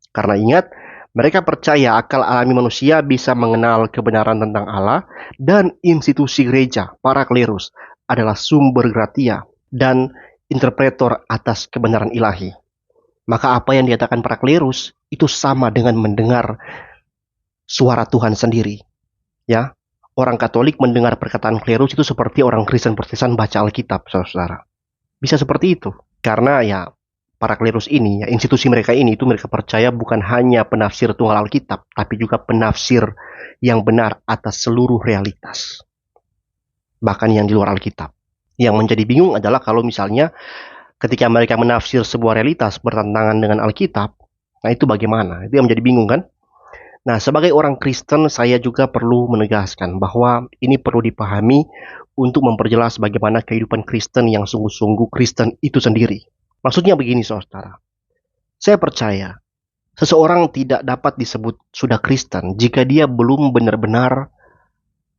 Speaker 1: Karena ingat, mereka percaya akal alami manusia bisa mengenal kebenaran tentang Allah dan institusi gereja, para klerus, adalah sumber gratia dan interpretor atas kebenaran ilahi. Maka apa yang dikatakan para klerus itu sama dengan mendengar suara Tuhan sendiri. Ya, orang Katolik mendengar perkataan klerus itu seperti orang Kristen Protestan baca Alkitab, saudara-saudara. Bisa seperti itu. Karena ya para klerus ini, ya, institusi mereka ini itu mereka percaya bukan hanya penafsir tunggal Alkitab, tapi juga penafsir yang benar atas seluruh realitas. Bahkan yang di luar Alkitab. Yang menjadi bingung adalah kalau misalnya ketika mereka menafsir sebuah realitas bertentangan dengan Alkitab, nah itu bagaimana? Itu yang menjadi bingung kan? Nah, sebagai orang Kristen, saya juga perlu menegaskan bahwa ini perlu dipahami untuk memperjelas bagaimana kehidupan Kristen yang sungguh-sungguh Kristen itu sendiri. Maksudnya begini, saudara. Saya percaya, seseorang tidak dapat disebut sudah Kristen jika dia belum benar-benar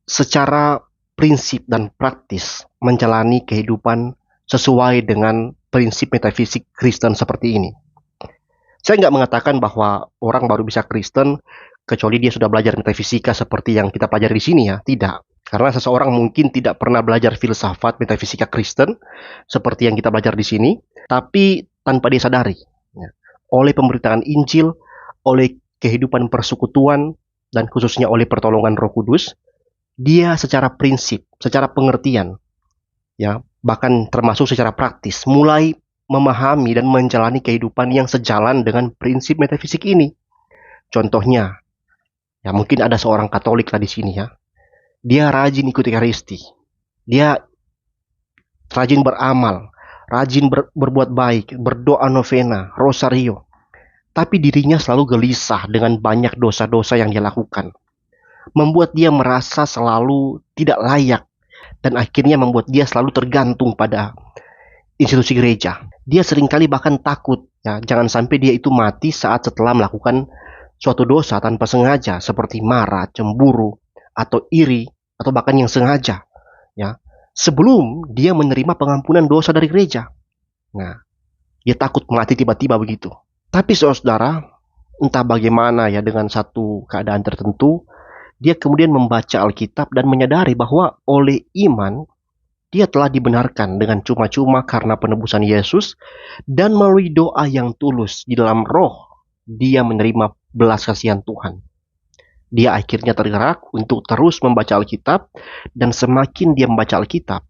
Speaker 1: secara prinsip dan praktis menjalani kehidupan sesuai dengan prinsip metafisik Kristen seperti ini. Saya nggak mengatakan bahwa orang baru bisa Kristen kecuali dia sudah belajar metafisika seperti yang kita pelajari di sini ya, tidak. Karena seseorang mungkin tidak pernah belajar filsafat metafisika Kristen seperti yang kita belajar di sini, tapi tanpa dia sadari, ya, oleh pemberitaan Injil, oleh kehidupan persekutuan, dan khususnya oleh pertolongan Roh Kudus, dia secara prinsip, secara pengertian, ya, bahkan termasuk secara praktis, mulai memahami dan menjalani kehidupan yang sejalan dengan prinsip metafisik ini. Contohnya, ya mungkin ada seorang Katolik lah di sini ya. Dia rajin ikut Ekaristi. Dia rajin beramal, rajin berbuat baik, berdoa novena, rosario. Tapi dirinya selalu gelisah dengan banyak dosa-dosa yang dia lakukan. Membuat dia merasa selalu tidak layak dan akhirnya membuat dia selalu tergantung pada institusi gereja. Dia seringkali bahkan takut ya, jangan sampai dia itu mati saat setelah melakukan suatu dosa tanpa sengaja seperti marah, cemburu, atau iri, atau bahkan yang sengaja, ya, sebelum dia menerima pengampunan dosa dari gereja. Nah, dia takut mati tiba-tiba begitu. Tapi saudara, entah bagaimana ya dengan satu keadaan tertentu, dia kemudian membaca Alkitab dan menyadari bahwa oleh iman, dia telah dibenarkan dengan cuma-cuma karena penebusan Yesus, dan melalui doa yang tulus di dalam roh, dia menerima belas kasihan Tuhan. Dia akhirnya tergerak untuk terus membaca Alkitab, dan semakin dia membaca Alkitab,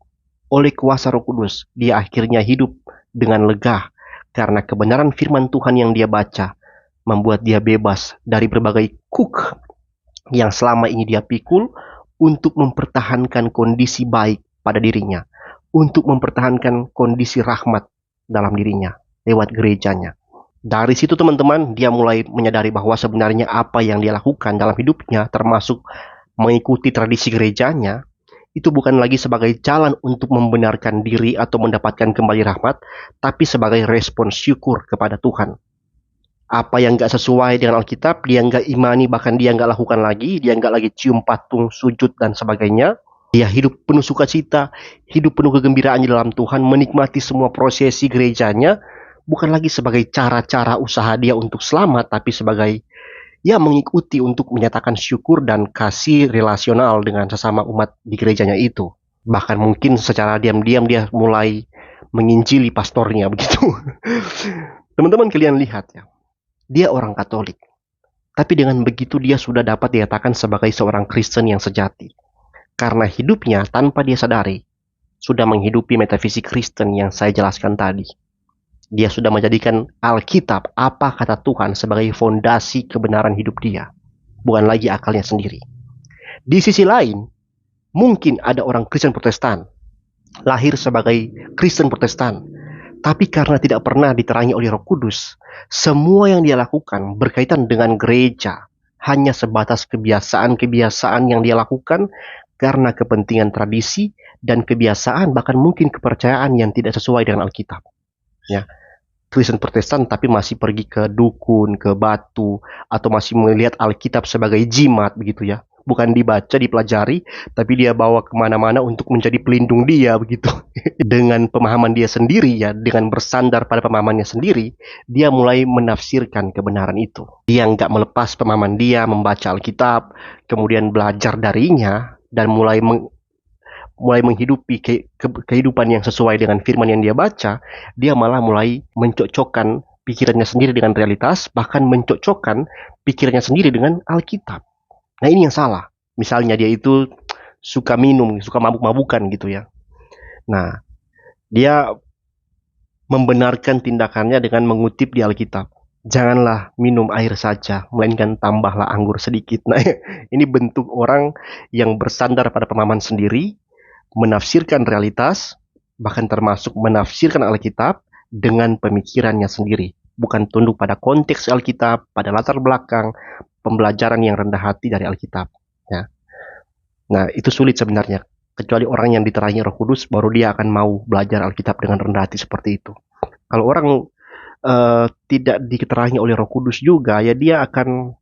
Speaker 1: oleh kuasa Roh Kudus, dia akhirnya hidup dengan lega, karena kebenaran firman Tuhan yang dia baca, membuat dia bebas dari berbagai kuk yang selama ini dia pikul, untuk mempertahankan kondisi baik pada dirinya, untuk mempertahankan kondisi rahmat dalam dirinya, lewat gerejanya. Dari situ teman-teman, dia mulai menyadari bahwa sebenarnya apa yang dia lakukan dalam hidupnya, termasuk mengikuti tradisi gerejanya, itu bukan lagi sebagai jalan untuk membenarkan diri atau mendapatkan kembali rahmat, tapi sebagai respon syukur kepada Tuhan. Apa yang gak sesuai dengan Alkitab, dia gak imani, bahkan dia gak lakukan lagi, dia gak lagi cium patung, sujud, dan sebagainya. Dia hidup penuh sukacita, hidup penuh kegembiraan di dalam Tuhan, menikmati semua prosesi gerejanya, bukan lagi sebagai cara-cara usaha dia untuk selamat, tapi sebagai ya mengikuti untuk menyatakan syukur dan kasih relasional dengan sesama umat di gerejanya itu. Bahkan mungkin secara diam-diam dia mulai menginjili pastornya begitu. Teman-teman kalian lihat ya, dia orang Katolik, tapi dengan begitu dia sudah dapat dikatakan sebagai seorang Kristen yang sejati. Karena hidupnya tanpa dia sadari sudah menghidupi metafisik Kristen yang saya jelaskan tadi. Dia sudah menjadikan Alkitab, apa kata Tuhan, sebagai fondasi kebenaran hidup dia, bukan lagi akalnya sendiri. Di sisi lain, mungkin ada orang Kristen Protestan, lahir sebagai Kristen Protestan, tapi karena tidak pernah diterangi oleh Roh Kudus, semua yang dia lakukan berkaitan dengan gereja, hanya sebatas kebiasaan-kebiasaan yang dia lakukan karena kepentingan tradisi dan kebiasaan, bahkan mungkin kepercayaan yang tidak sesuai dengan Alkitab. Ya, Kristen Protestan tapi masih pergi ke dukun, ke batu, atau masih melihat Alkitab sebagai jimat begitu ya. Bukan dibaca, dipelajari, tapi dia bawa kemana-mana untuk menjadi pelindung dia begitu. Dengan pemahaman dia sendiri ya, dengan bersandar pada pemahamannya sendiri, dia mulai menafsirkan kebenaran itu. Dia nggak melepas pemahaman dia, membaca Alkitab, kemudian belajar darinya, dan mulai mulai menghidupi kehidupan yang sesuai dengan firman yang dia baca, dia malah mulai mencocokkan pikirannya sendiri dengan realitas, bahkan mencocokkan pikirannya sendiri dengan Alkitab. Nah, ini yang salah. Misalnya dia itu suka minum, suka mabuk-mabukan gitu ya. Nah, dia membenarkan tindakannya dengan mengutip di Alkitab. Janganlah minum air saja, melainkan tambahlah anggur sedikit. Nah, ini bentuk orang yang bersandar pada pemahaman sendiri, menafsirkan realitas, bahkan termasuk menafsirkan Alkitab dengan pemikirannya sendiri. Bukan tunduk pada konteks Alkitab, pada latar belakang, pembelajaran yang rendah hati dari Alkitab. Ya. Nah, itu sulit sebenarnya. Kecuali orang yang diterangi Roh Kudus, baru dia akan mau belajar Alkitab dengan rendah hati seperti itu. Kalau orang tidak diterangi oleh Roh Kudus juga, ya dia akan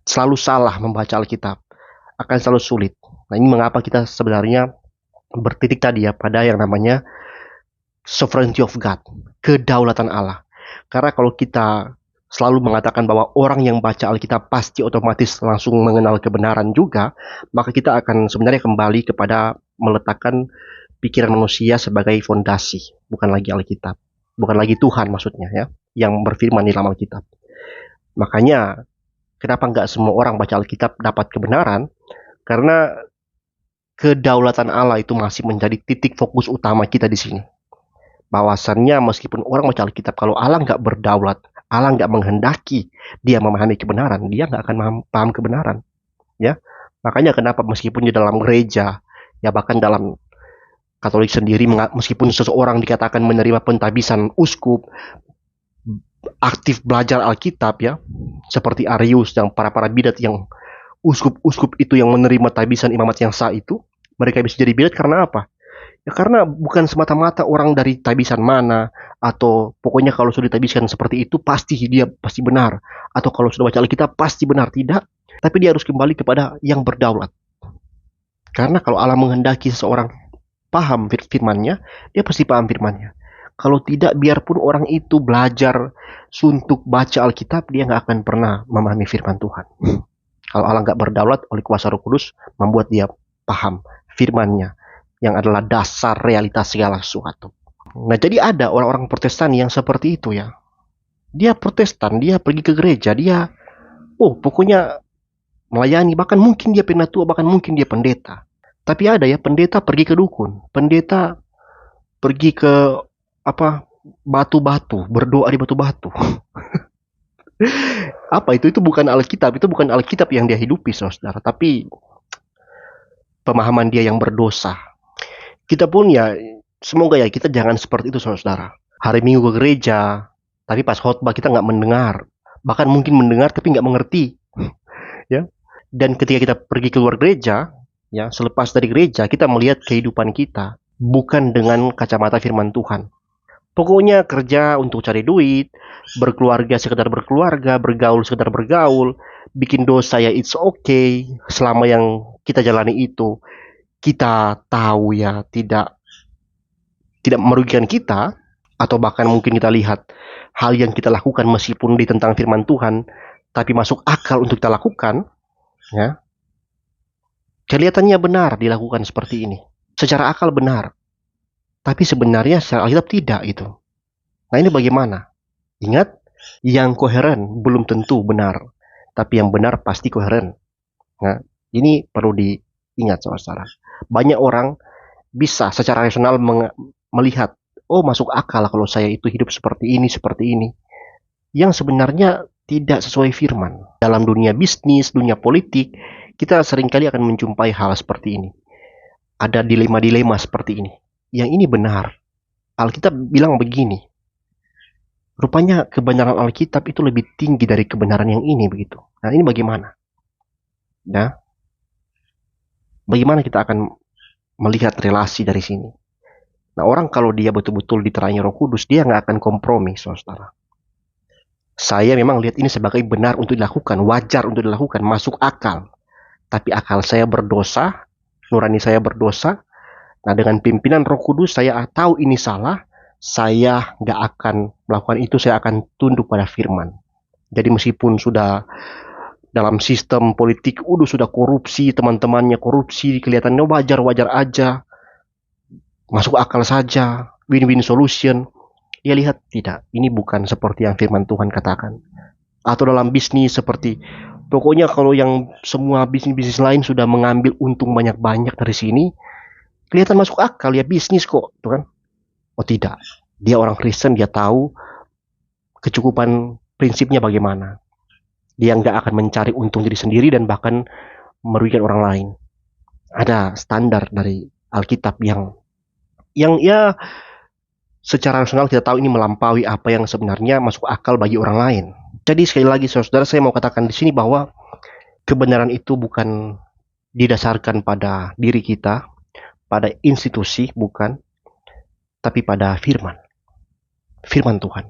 Speaker 1: selalu salah membaca Alkitab, akan selalu sulit. Nah, ini mengapa kita sebenarnya bertitik tadi ya pada yang namanya sovereignty of God, kedaulatan Allah. Karena kalau kita selalu mengatakan bahwa orang yang baca Alkitab pasti otomatis langsung mengenal kebenaran juga, maka kita akan sebenarnya kembali kepada meletakkan pikiran manusia sebagai fondasi, bukan lagi Alkitab. Bukan lagi Tuhan maksudnya ya, yang berfirman di dalam Alkitab. Makanya kenapa nggak semua orang baca Alkitab dapat kebenaran? Karena kedaulatan Allah itu masih menjadi titik fokus utama kita di sini. Bahwasannya meskipun orang baca Alkitab, kalau Allah nggak berdaulat, Allah nggak menghendaki dia memahami kebenaran, dia nggak akan paham kebenaran. Ya, makanya kenapa meskipun di dalam gereja, ya bahkan dalam Katolik sendiri, meskipun seseorang dikatakan menerima pentabisan uskup, aktif belajar Alkitab ya, seperti Arius dan para bidat yang uskup-uskup itu yang menerima tabisan imamat yang sah itu, mereka bisa jadi bidat karena apa? Ya karena bukan semata-mata orang dari tabisan mana, atau pokoknya kalau sudah ditabiskan seperti itu pasti dia pasti benar, atau kalau sudah baca Alkitab pasti benar, tidak. Tapi dia harus kembali kepada yang berdaulat. Karena kalau Allah menghendaki seseorang paham firman-Nya, dia pasti paham firman-Nya. Kalau tidak, biarpun orang itu belajar suntuk baca Alkitab, dia nggak akan pernah memahami firman Tuhan. Kalau Allah nggak berdaulat oleh kuasa Roh Kudus, membuat dia paham firman-Nya, yang adalah dasar realitas segala sesuatu. Nah, jadi ada orang-orang Protestan yang seperti itu ya. Dia Protestan, dia pergi ke gereja, dia pokoknya melayani, bahkan mungkin dia penatua, bahkan mungkin dia pendeta. Tapi ada ya pendeta pergi ke dukun, pendeta pergi ke batu-batu, berdoa di batu-batu. Apa itu? Itu bukan Alkitab, itu bukan Alkitab yang dia hidupi, saudara, tapi pemahaman dia yang berdosa. Kita pun ya, semoga ya kita jangan seperti itu, saudara. Hari Minggu ke gereja, tapi pas khotbah kita nggak mendengar, bahkan mungkin mendengar tapi nggak mengerti, ya. Dan ketika kita pergi keluar gereja, ya, selepas dari gereja kita melihat kehidupan kita bukan dengan kacamata firman Tuhan. Pokoknya kerja untuk cari duit, berkeluarga sekedar berkeluarga, bergaul sekedar bergaul, bikin dosa ya it's okay, selama yang kita jalani itu kita tahu ya tidak merugikan kita, atau bahkan mungkin kita lihat hal yang kita lakukan meskipun ditentang firman Tuhan tapi masuk akal untuk kita lakukan, ya. Kelihatannya benar dilakukan seperti ini. Secara akal benar. Tapi sebenarnya secara Alkitab tidak itu. Nah, ini bagaimana? Ingat, yang koheren belum tentu benar. Tapi yang benar pasti koheren. Nah, ini perlu diingat, saudara. Banyak orang bisa secara rasional melihat, masuk akal kalau saya itu hidup seperti ini. Yang sebenarnya tidak sesuai firman. Dalam dunia bisnis, dunia politik, kita seringkali akan menjumpai hal seperti ini. Ada dilema-dilema seperti ini. Yang ini benar. Alkitab bilang begini. Rupanya kebenaran Alkitab itu lebih tinggi dari kebenaran yang ini begitu. Nah, ini bagaimana? Nah, bagaimana kita akan melihat relasi dari sini? Nah, orang kalau dia betul-betul diterangi Roh Kudus, dia nggak akan kompromi, saudara. Saya memang lihat ini sebagai benar untuk dilakukan, wajar untuk dilakukan, masuk akal. Tapi akal saya berdosa, nurani saya berdosa. Nah, dengan pimpinan Roh Kudus saya tahu ini salah, saya nggak akan melakukan itu, saya akan tunduk pada firman. Jadi meskipun sudah dalam sistem politik sudah korupsi, teman-temannya korupsi, kelihatannya wajar-wajar aja, masuk akal saja, win-win solution. Ya lihat, tidak, ini bukan seperti yang firman Tuhan katakan. Atau dalam bisnis seperti, pokoknya kalau yang semua bisnis-bisnis lain sudah mengambil untung banyak-banyak dari sini, kelihatan masuk akal, ya bisnis kok, tuh kan? Oh tidak, dia orang Kristen, dia tahu kecukupan prinsipnya bagaimana. Dia nggak akan mencari untung diri sendiri dan bahkan merugikan orang lain. Ada standar dari Alkitab yang ya secara rasional kita tahu ini melampaui apa yang sebenarnya masuk akal bagi orang lain. Jadi sekali lagi saudara, saya mau katakan di sini bahwa kebenaran itu bukan didasarkan pada diri kita, pada institusi, bukan, tapi pada firman Tuhan.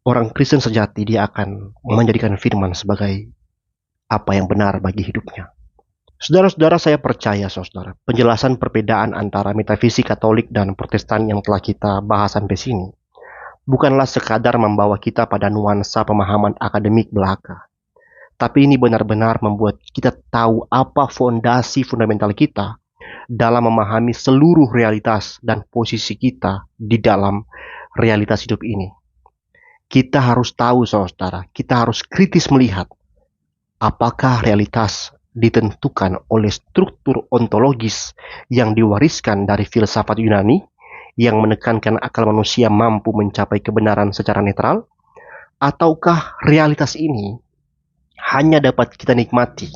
Speaker 1: Orang Kristen sejati, dia akan menjadikan firman sebagai apa yang benar bagi hidupnya. Saudara-saudara, saya percaya saudara, penjelasan perbedaan antara metafisik Katolik dan Protestan yang telah kita bahas sampai sini bukanlah sekadar membawa kita pada nuansa pemahaman akademik belaka, tapi ini benar-benar membuat kita tahu apa fondasi fundamental kita dalam memahami seluruh realitas dan posisi kita di dalam realitas hidup ini. Kita harus tahu saudara, kita harus kritis melihat apakah realitas ditentukan oleh struktur ontologis yang diwariskan dari filsafat Yunani yang menekankan akal manusia mampu mencapai kebenaran secara netral, ataukah realitas ini hanya dapat kita nikmati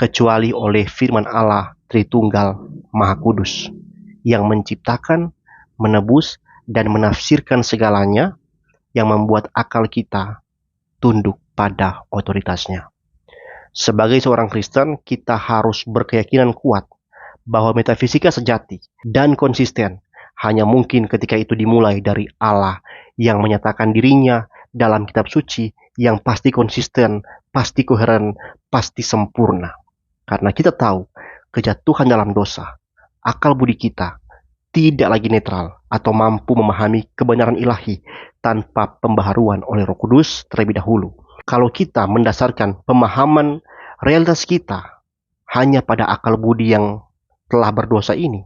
Speaker 1: kecuali oleh firman Allah Tritunggal Maha Kudus yang menciptakan, menebus, dan menafsirkan segalanya, yang membuat akal kita tunduk pada otoritasnya. Sebagai seorang Kristen, kita harus berkeyakinan kuat bahwa metafisika sejati dan konsisten hanya mungkin ketika itu dimulai dari Allah yang menyatakan dirinya dalam kitab suci yang pasti konsisten, pasti koheren, pasti sempurna. Karena kita tahu kejatuhan dalam dosa, akal budi kita tidak lagi netral atau mampu memahami kebenaran ilahi tanpa pembaharuan oleh Roh Kudus terlebih dahulu. Kalau kita mendasarkan pemahaman realitas kita hanya pada akal budi yang telah berdosa ini,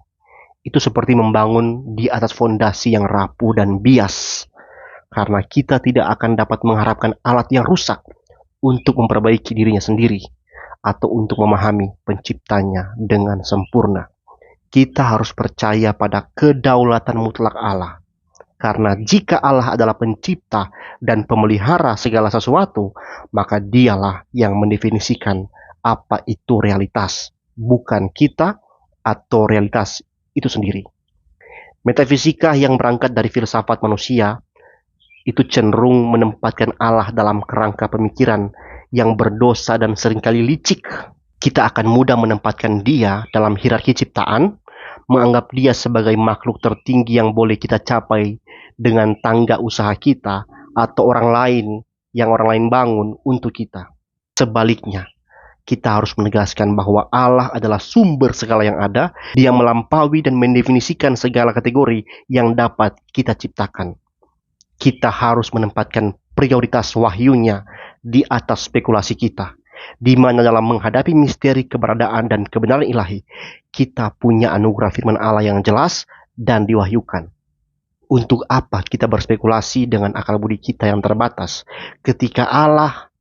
Speaker 1: itu seperti membangun di atas fondasi yang rapuh dan bias. Karena kita tidak akan dapat mengharapkan alat yang rusak untuk memperbaiki dirinya sendiri atau untuk memahami penciptanya dengan sempurna. Kita harus percaya pada kedaulatan mutlak Allah. Karena jika Allah adalah pencipta dan pemelihara segala sesuatu, maka dialah yang mendefinisikan apa itu realitas, bukan kita atau realitas itu sendiri. Metafisika yang berangkat dari filsafat manusia itu cenderung menempatkan Allah dalam kerangka pemikiran yang berdosa dan seringkali licik. Kita akan mudah menempatkan dia dalam hierarki ciptaan, menganggap dia sebagai makhluk tertinggi yang boleh kita capai dengan tangga usaha kita atau orang lain yang orang lain bangun untuk kita. Sebaliknya, kita harus menegaskan bahwa Allah adalah sumber segala yang ada, dia melampaui dan mendefinisikan segala kategori yang dapat kita ciptakan. Kita harus menempatkan prioritas wahyunya di atas spekulasi kita, di mana dalam menghadapi misteri keberadaan dan kebenaran ilahi, kita punya anugerah firman Allah yang jelas dan diwahyukan. Untuk apa kita berspekulasi dengan akal budi kita yang terbatas, ketika Allah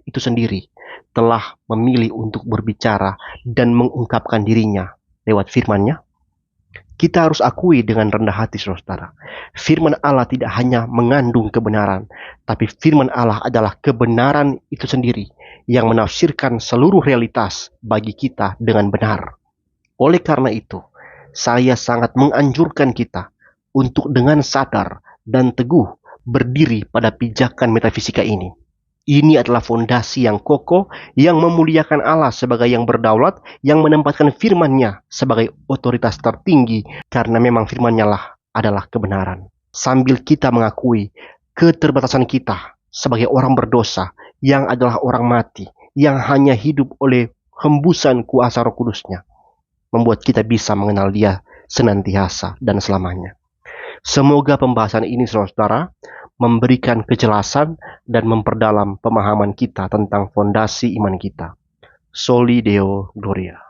Speaker 1: itu sendiri telah memilih untuk berbicara dan mengungkapkan dirinya lewat firman-Nya? Kita harus akui dengan rendah hati, saudara. Firman Allah tidak hanya mengandung kebenaran, tapi firman Allah adalah kebenaran itu sendiri yang menafsirkan seluruh realitas bagi kita dengan benar. Oleh karena itu, saya sangat menganjurkan kita untuk dengan sadar dan teguh berdiri pada pijakan metafisika ini. Ini adalah fondasi yang kokoh yang memuliakan Allah sebagai yang berdaulat, yang menempatkan firman-Nya sebagai otoritas tertinggi, karena memang firman-Nya lah adalah kebenaran. Sambil kita mengakui keterbatasan kita sebagai orang berdosa, yang adalah orang mati, yang hanya hidup oleh hembusan kuasa Roh Kudus-Nya, membuat kita bisa mengenal Dia senantiasa dan selamanya. Semoga pembahasan ini, saudara, memberikan kejelasan dan memperdalam pemahaman kita tentang fondasi iman kita. Soli Deo Gloria.